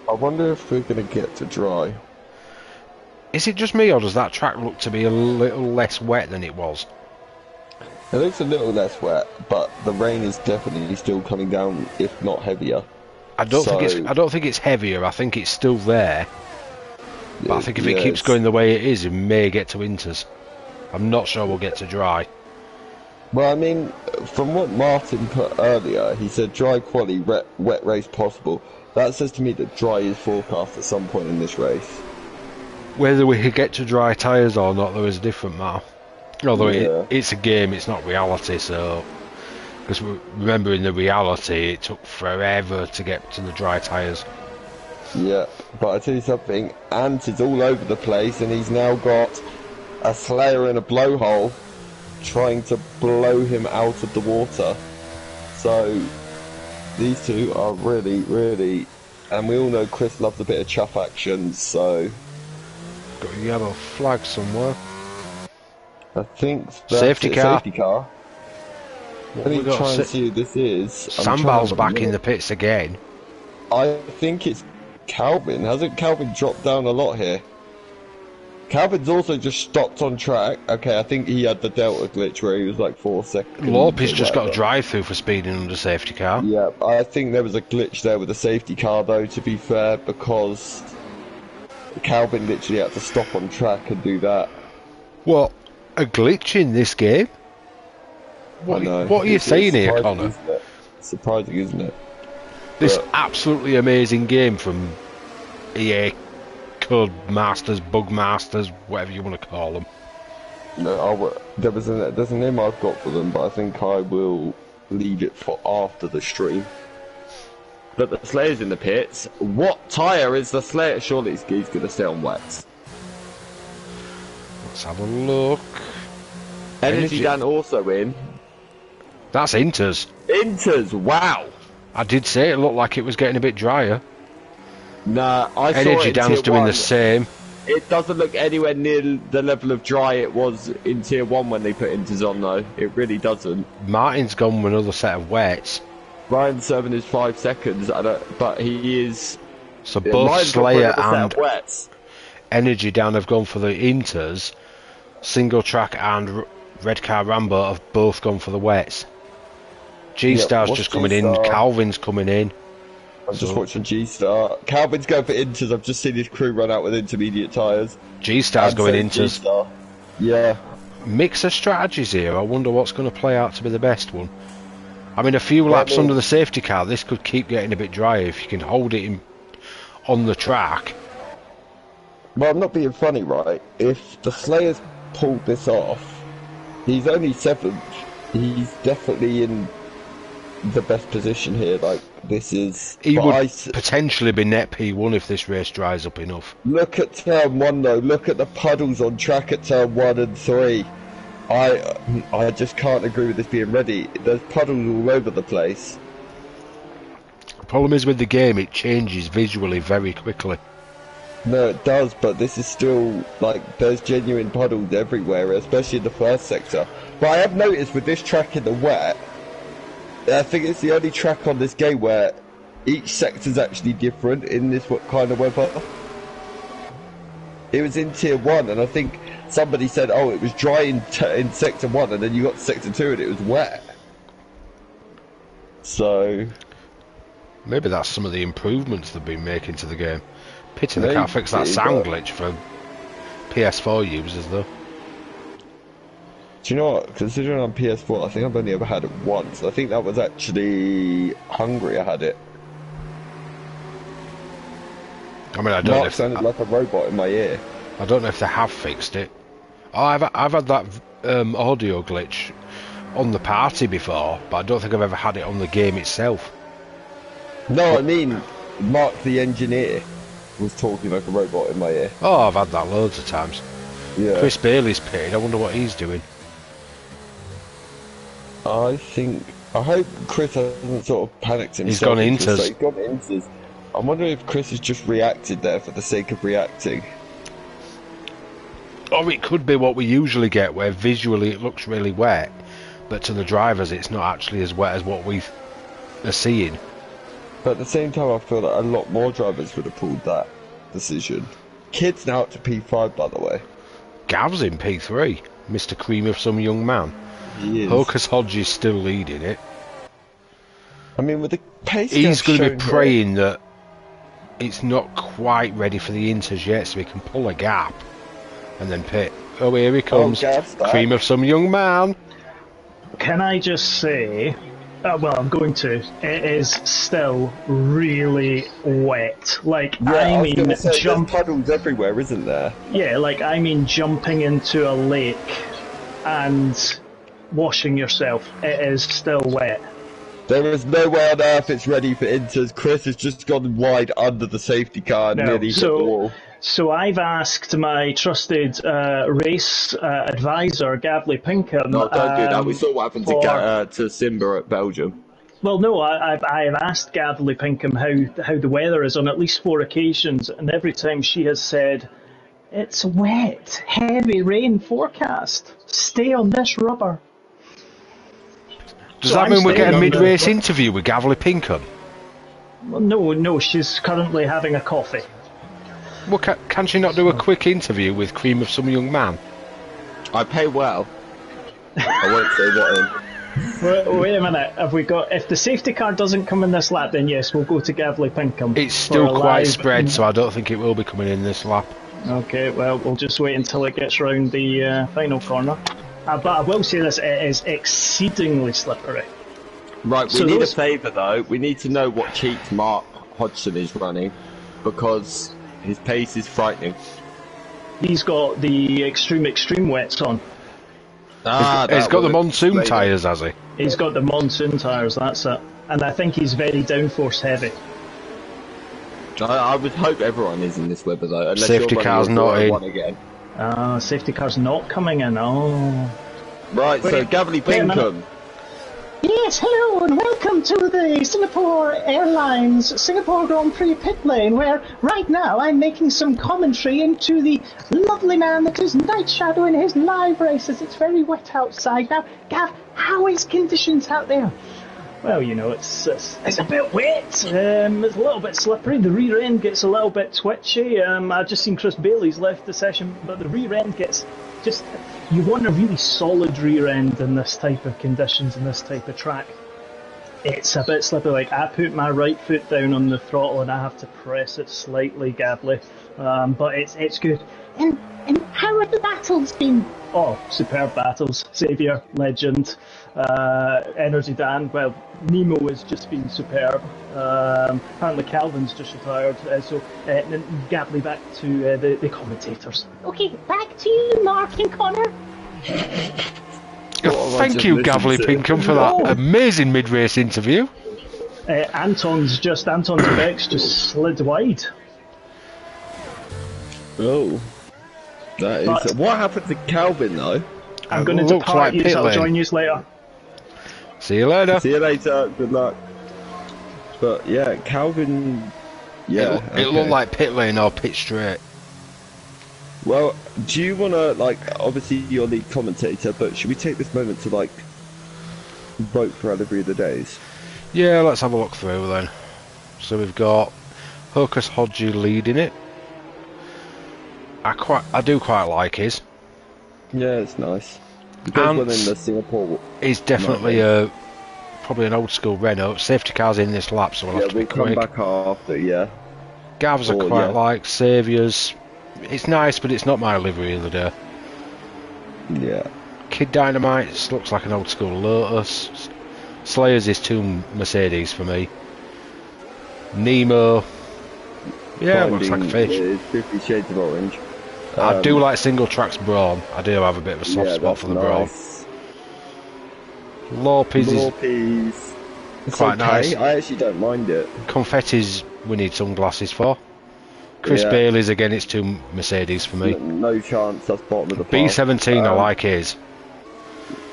Speaker 2: I wonder if we're going to get to dry.
Speaker 1: Is it just me, or does that track look to be a little less wet than it was?
Speaker 2: It looks a little less wet, but the rain is definitely still coming down, if not heavier.
Speaker 1: I don't think it's heavier. I think it's still there. But I think if it keeps going the way it is, it may get to Inters. I'm not sure we'll get to dry.
Speaker 2: Well, I mean, from what Martin put earlier, he said dry quali, wet race possible. That says to me that dry is forecast at some point in this race.
Speaker 1: Whether we could get to dry tyres or not, there is a different matter. Although it's a game, it's not reality, so... Because remember, in the reality, it took forever to get to the dry tyres.
Speaker 2: Yeah, but I tell you something, Ant is all over the place, and he's now got a Slayer in a blowhole trying to blow him out of the water. So these two are really, and we all know Chris loves a bit of chuff action, so...
Speaker 1: Got a yellow flag somewhere.
Speaker 2: I think that's
Speaker 1: safety car. What
Speaker 2: Let
Speaker 1: we
Speaker 2: me
Speaker 1: got?
Speaker 2: try and see who this is. I'm trying to
Speaker 1: Sambal's
Speaker 2: have a
Speaker 1: back in the
Speaker 2: look.
Speaker 1: pits again.
Speaker 2: I think it's Calvin. Hasn't Calvin dropped down a lot here? Calvin's also just stopped on track. Okay, I think he had the Delta glitch where he was like 4 seconds.
Speaker 1: Lopez
Speaker 2: or
Speaker 1: just got a
Speaker 2: whatever.
Speaker 1: drive-through for speeding under safety car.
Speaker 2: Yeah, I think there was a glitch there with the safety car though, to be fair, because Calvin literally had to stop on track and do that.
Speaker 1: What? A glitch in this game?
Speaker 2: I know.
Speaker 1: What are you
Speaker 2: It's
Speaker 1: saying here,
Speaker 2: surprising,
Speaker 1: Connor?
Speaker 2: isn't it? Surprising, isn't it?
Speaker 1: This
Speaker 2: But-
Speaker 1: absolutely amazing game from EA Code Masters, Bug Masters, whatever you want to call them.
Speaker 2: No, there's a name I've got for them, but I think I will leave it for after the stream. But the Slayer's in the pits. What tyre is the Slayer? Surely he's going to stay on wets.
Speaker 1: Let's have a look.
Speaker 2: Energy Dan also in.
Speaker 1: That's Inters.
Speaker 2: Inters, wow.
Speaker 1: I did say it looked like it was getting a bit drier.
Speaker 2: Nah, I saw
Speaker 1: Energy
Speaker 2: it in
Speaker 1: Dan's
Speaker 2: tier
Speaker 1: doing
Speaker 2: 1.
Speaker 1: the same.
Speaker 2: It doesn't look anywhere near the level of dry it was in tier 1 when they put Inters on though. It really doesn't.
Speaker 1: Martin's gone with another set of wets.
Speaker 2: Ryan's serving his 5 seconds, but he is...
Speaker 1: So both
Speaker 2: Ryan's gone for
Speaker 1: Slayer
Speaker 2: another set
Speaker 1: and
Speaker 2: of wets.
Speaker 1: Energy Dan have gone for the Inters. Single Track and Red Car Rambo have both gone for the wets. G-Star's
Speaker 2: what's
Speaker 1: just coming in.
Speaker 2: G-Star?
Speaker 1: Calvin's coming in.
Speaker 2: I'm just watching G-Star. Calvin's going for Inters. I've just seen his crew run out with intermediate tyres.
Speaker 1: G-Star's
Speaker 2: And
Speaker 1: going
Speaker 2: so
Speaker 1: Inters.
Speaker 2: G-Star. Yeah.
Speaker 1: Mix of strategies here. I wonder what's going to play out to be the best one. I mean, a few laps
Speaker 2: mean-
Speaker 1: under the safety car, this could keep getting a bit drier if you can hold it on the track.
Speaker 2: Well, I'm not being funny, right? If the Slayers pulled this off, he's only 7th. He's definitely in the best position here. Like, this is...
Speaker 1: He
Speaker 2: but
Speaker 1: would potentially be net P1 if this race dries up enough.
Speaker 2: Look at turn 1 though. Look at the puddles on track at turn 1 and 3. I just can't agree with this being ready. There's puddles all over the place.
Speaker 1: The problem is with the game, it changes visually very quickly.
Speaker 2: No, it does, but this is still, like, there's genuine puddles everywhere, especially in the first sector. But I have noticed with this track in the wet, I think it's the only track on this game where each sector's actually different in this kind of weather. It was in tier 1, and I think somebody said, oh, it was dry in sector 1, and then you got to sector 2 and it was wet. So...
Speaker 1: Maybe that's some of the improvements they've been making to the game. Pity they can't fix that
Speaker 2: Maybe,
Speaker 1: sound
Speaker 2: but-
Speaker 1: glitch for PS4 users though.
Speaker 2: Do you know what? Considering I'm PS4, I think I've only ever had it once. I think that was actually Hungary I had it.
Speaker 1: I mean, I don't know
Speaker 2: Mark
Speaker 1: if
Speaker 2: sounded like a robot in my ear.
Speaker 1: I don't know if they have fixed it. Oh, I've had that audio glitch on the party before, but I don't think I've ever had it on the game itself.
Speaker 2: No, I mean, Mark the engineer was talking like a robot in my ear.
Speaker 1: Oh, I've had that loads of times.
Speaker 2: Yeah.
Speaker 1: Chris Bailey's pitted. I wonder what he's doing.
Speaker 2: I hope Chris hasn't sort of panicked himself.
Speaker 1: He's gone
Speaker 2: into
Speaker 1: Inters.
Speaker 2: this. He's gone Inters. I'm wondering if Chris has just reacted there for the sake of reacting.
Speaker 1: Or it could be what we usually get, where visually it looks really wet, but to the drivers it's not actually as wet as what we are seeing.
Speaker 2: But at the same time, I feel that a lot more drivers would have pulled that decision. Kid's now up to P5, by the way.
Speaker 1: Gav's in P3, Mr. Cream of some young man.
Speaker 2: He is.
Speaker 1: Hocus Hodges still leading it.
Speaker 2: I mean, with the pace
Speaker 1: He's going to be
Speaker 2: shown here-
Speaker 1: praying that it's not quite ready for the Inters yet, so he can pull a gap and then pit. Oh, here he comes.
Speaker 2: Gav's back.
Speaker 1: Cream of some young man.
Speaker 3: Can I just say, well, I'm going to. It is still really wet. Like,
Speaker 2: Yeah,
Speaker 3: I
Speaker 2: was
Speaker 3: mean,
Speaker 2: gonna say,
Speaker 3: jump.
Speaker 2: there's puddles everywhere, isn't there?
Speaker 3: Yeah, like I mean, jumping into a lake and washing yourself. It is still wet.
Speaker 2: There is no way on earth it's ready for Inters. Chris has just gone wide under the safety car and
Speaker 3: No,
Speaker 2: nearly hit the wall.
Speaker 3: So I've asked my trusted race advisor, Gavley Pinkham.
Speaker 2: No, don't do that. We saw what happened to Simba at Belgium.
Speaker 3: Well, no, I have asked Gavley Pinkham how the weather is on at least 4 occasions, and every time she has said, it's wet, heavy rain forecast, stay on this rubber.
Speaker 1: Does
Speaker 3: So
Speaker 1: that
Speaker 3: I'm
Speaker 1: mean we're
Speaker 3: staying
Speaker 1: getting a
Speaker 3: on
Speaker 1: mid-race interview with Gavely Pinkham?
Speaker 3: Well, no, she's currently having a coffee.
Speaker 1: Well, can she not do a quick interview with Cream of Some Young Man?
Speaker 2: I pay well. I won't say that in.
Speaker 3: Wait a minute. Have we got? If the safety car doesn't come in this lap, then yes, we'll go to Gavely Pinkham.
Speaker 1: It's
Speaker 3: for
Speaker 1: still
Speaker 3: a
Speaker 1: quite
Speaker 3: live-
Speaker 1: spread, so I don't think it will be coming in this lap.
Speaker 3: Okay, well, we'll just wait until it gets round the final corner. But I will say this: it is exceedingly slippery.
Speaker 2: Right, we
Speaker 3: So
Speaker 2: need
Speaker 3: those-
Speaker 2: a favour though. We need to know what cheats Mark Hodgson is running, because his pace is frightening.
Speaker 3: He's got the extreme wets on.
Speaker 1: He's got the monsoon tyres, has he?
Speaker 3: He's got the monsoon tyres. That's it. And I think he's very downforce heavy.
Speaker 2: I would hope everyone is in this weather though. Unless
Speaker 1: Safety
Speaker 2: you're
Speaker 1: car's
Speaker 2: running
Speaker 1: not
Speaker 2: a
Speaker 1: in.
Speaker 2: 1 again.
Speaker 3: Safety car's not coming in. Oh.
Speaker 2: Right, so Gavely
Speaker 3: wait a minute.
Speaker 2: Pinkham.
Speaker 3: Yes, hello and welcome to the Singapore Airlines Singapore Grand Prix pit lane, where right now I'm making some commentary into the lovely man that is Night Shadow in his live races. It's very wet outside. Now, Gav, how is conditions out there? Well, you know, it's a bit wet. It's a little bit slippery. The rear end gets a little bit twitchy. I've just seen Chris Bailey's left the session, but the rear end gets just... You want a really solid rear end in this type of conditions, in this type of track. It's a bit slippery. Like, I put my right foot down on the throttle and I have to press it slightly, Gavely. But it's good. And how have the battles been? Oh, superb battles. Xavier, legend. Energy Dan, well, Nemo has just been superb. Apparently Calvin's just retired. So Gavely, back to the commentators. Okay, back to you, Mark and Connor.
Speaker 1: Thank you, Gavely Pinkham, for that amazing mid-race interview.
Speaker 3: Anton's back's just slid wide.
Speaker 2: Oh. That is...
Speaker 3: But-
Speaker 2: what happened to Calvin though?
Speaker 3: I'm going to
Speaker 1: Looks
Speaker 3: depart
Speaker 1: like
Speaker 3: you,
Speaker 1: pit
Speaker 3: I'll
Speaker 1: lane.
Speaker 3: join you later.
Speaker 1: See you later.
Speaker 2: See you later, good luck. But yeah, Calvin... Yeah,
Speaker 1: It
Speaker 2: okay.
Speaker 1: looked like pit lane or pit straight.
Speaker 2: Well, do you want to, like, obviously you're the commentator, but should we take this moment to, like, vote for our livery of the days?
Speaker 1: Yeah, let's have a look through then. So we've got Hocus Hodgie leading it. I do quite like his.
Speaker 2: Yeah, it's nice. The good one in
Speaker 1: Ants
Speaker 2: the Singapore...
Speaker 1: He's definitely probably an old school Renault. Safety car's in this lap, so we'll have
Speaker 2: Yeah,
Speaker 1: to be
Speaker 2: we'll come
Speaker 1: quick.
Speaker 2: back after, yeah.
Speaker 1: Gavs I
Speaker 2: Oh,
Speaker 1: quite
Speaker 2: yeah.
Speaker 1: like. Saviours, it's nice, but it's not my livery of the day.
Speaker 2: Yeah.
Speaker 1: Kid Dynamite looks like an old school Lotus. Slayers is two Mercedes for me. Nemo, yeah, looks like a fish.
Speaker 2: 50 Shades of Orange.
Speaker 1: I do like single tracks Brawn. I do have a bit of a soft
Speaker 2: yeah,
Speaker 1: spot
Speaker 2: that's
Speaker 1: for the Brawn.
Speaker 2: nice.
Speaker 1: Lorpes is
Speaker 2: Lorpes. It's
Speaker 1: quite
Speaker 2: okay.
Speaker 1: nice.
Speaker 2: I actually don't mind it.
Speaker 1: Confetti's we need sunglasses for. Chris
Speaker 2: Yeah.
Speaker 1: Bailey's again, it's two Mercedes for me.
Speaker 2: No chance, that's bottom of the park.
Speaker 1: B17 I like his.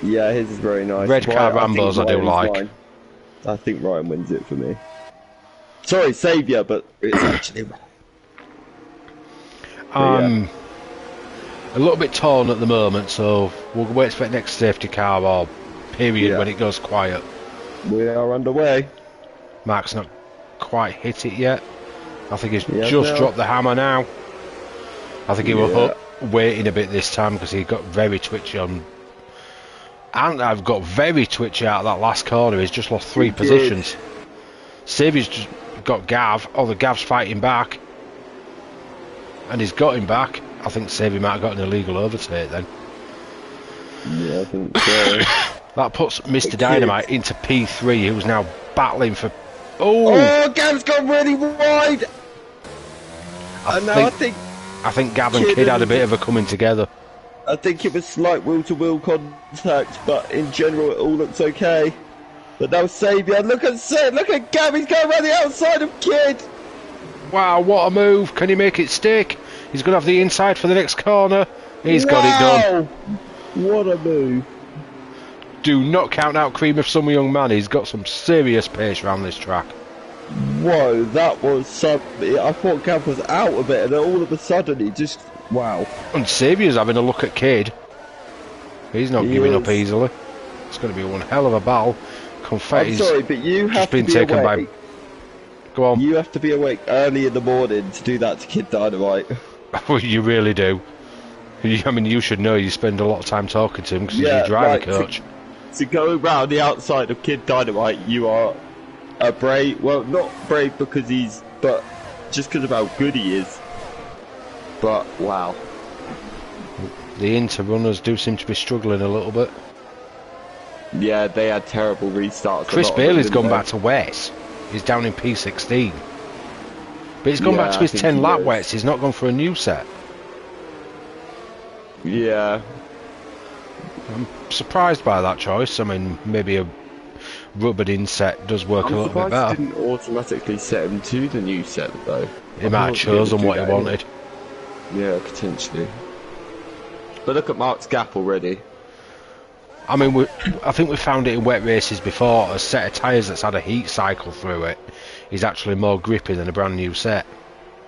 Speaker 2: Yeah, his is very nice.
Speaker 1: Red Car
Speaker 2: I think
Speaker 1: Rambos I do
Speaker 2: Ryan's
Speaker 1: like.
Speaker 2: mine. I think Ryan wins it for me. Sorry, Saviour, but it's actually...
Speaker 1: I'm a little bit torn at the moment, so we'll wait for the next safety car or period
Speaker 2: Yeah.
Speaker 1: when it goes quiet.
Speaker 2: We are underway.
Speaker 1: Mark's not quite hit it yet. I think he's
Speaker 2: Yeah,
Speaker 1: just
Speaker 2: no.
Speaker 1: dropped the hammer now. I think he
Speaker 2: Yeah.
Speaker 1: was waiting a bit this time because he got very twitchy on. And I've got very twitchy out of that last corner. He's just lost 3
Speaker 2: He did.
Speaker 1: positions. Saviour's just got Gav. Oh, the Gav's fighting back. And he's got him back. I think Saviour might have got an illegal overtake then.
Speaker 2: Yeah, I think so.
Speaker 1: That puts Mr.
Speaker 2: Kid.
Speaker 1: Dynamite into P3, who's now battling for... Oh!
Speaker 2: Oh, Gav's gone really wide! And now
Speaker 1: I think Gav and
Speaker 2: Kid
Speaker 1: Kid had a
Speaker 2: and-
Speaker 1: bit of a coming together.
Speaker 2: I think it was slight wheel-to-wheel contact, but in general it all looks okay. But now Saviour, look at Gav, he's going around the outside of Kid!
Speaker 1: Wow, what a move. Can he make it stick? He's going to have the inside for the next corner. He's got it done.
Speaker 2: What a move.
Speaker 1: Do not count out Cream of Some Young Man. He's got some serious pace around this track.
Speaker 2: Whoa, that was I thought Gav was out of it, and then all of a sudden he just... Wow.
Speaker 1: And Saviour's having a look at Kid. He's not
Speaker 2: He
Speaker 1: giving up
Speaker 2: is.
Speaker 1: easily. It's going to be one hell of a battle.
Speaker 2: I'm
Speaker 1: Confetti's
Speaker 2: sorry, but you
Speaker 1: just
Speaker 2: have to
Speaker 1: been
Speaker 2: be
Speaker 1: taken
Speaker 2: awake.
Speaker 1: by. Go on.
Speaker 2: You have to be awake early in the morning to do that to Kid Dynamite.
Speaker 1: You really do. I mean, you should know. You spend a lot of time talking to him because he's your driver
Speaker 2: like,
Speaker 1: coach.
Speaker 2: To go around the outside of Kid Dynamite, you are a brave. Well, not brave because but just because of how good he is. But wow.
Speaker 1: The Inter runners do seem to be struggling a little bit.
Speaker 2: Yeah, they had terrible restarts.
Speaker 1: Chris Bailey's gone back to wets. He's down in P16. But he's gone back to his 10 lap wets. He's not gone for a new set.
Speaker 2: Yeah.
Speaker 1: I'm surprised by that choice. I mean, maybe a rubbered in set does work a little bit better.
Speaker 2: Didn't automatically set him to the new set though.
Speaker 1: He might have chosen what he wanted.
Speaker 2: Yeah, potentially. But look at Mark's gap already.
Speaker 1: I mean, I think we found it in wet races before. A set of tyres that's had a heat cycle through it is actually more grippy than a brand new set.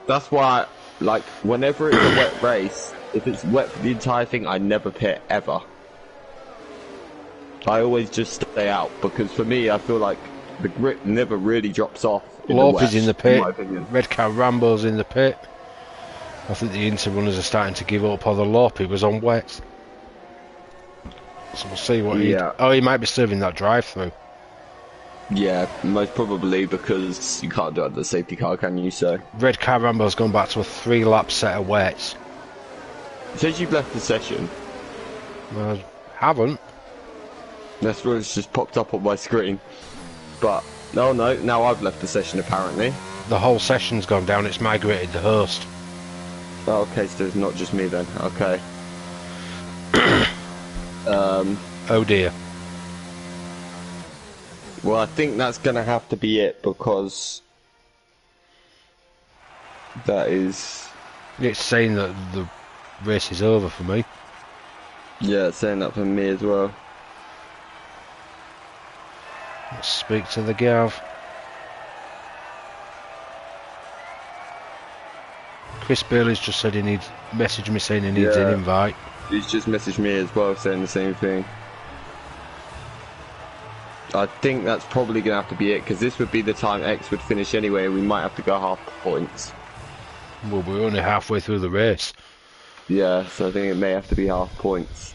Speaker 2: That's why, like, whenever it's a wet race, if it's wet for the entire thing, I never pit ever. I always just stay out because for me, I feel like the grip never really drops off.
Speaker 1: Lope's in the pit. Red Car Rambo's in the pit. I think the Inter runners are starting to give up. Although Lope was on wets. So we'll see what he... Oh, he might be serving that drive-through.
Speaker 2: Yeah, most probably because you can't do it under the safety car, can you? So
Speaker 1: Red Car Rambo's gone back to a 3-lap set of wets.
Speaker 2: It says you've left the session.
Speaker 1: Well, I haven't.
Speaker 2: That's what it's just popped up on my screen. But no, now I've left the session apparently.
Speaker 1: The whole session's gone down. It's migrated the host.
Speaker 2: Oh, okay, so it's not just me then. Okay.
Speaker 1: Oh dear.
Speaker 2: Well, I think that's going to have to be it because that is...
Speaker 1: It's saying that the race is over for me.
Speaker 2: Yeah, it's saying that for me as well.
Speaker 1: Let's speak to the Gav. Chris Bailey's just said he needs... Messaged me saying he needs an invite.
Speaker 2: He's just messaged me as well saying the same thing. I think that's probably going to have to be it, because this would be the time X would finish anyway, and we might have to go half points.
Speaker 1: Well, we're only halfway through the race.
Speaker 2: Yeah, so I think it may have to be half points.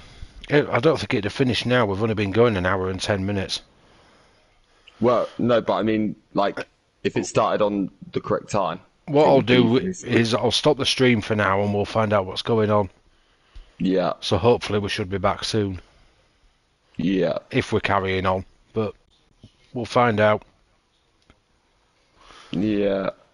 Speaker 1: I don't think it'd have finished now. We've only been going an hour and 10 minutes.
Speaker 2: Well, no, but I mean, like, if it started on the correct time.
Speaker 1: What I'll do is I'll stop the stream for now, and we'll find out what's going on.
Speaker 2: Yeah.
Speaker 1: So hopefully we should be back soon.
Speaker 2: Yeah.
Speaker 1: If we're carrying on. But we'll find out.
Speaker 2: Yeah.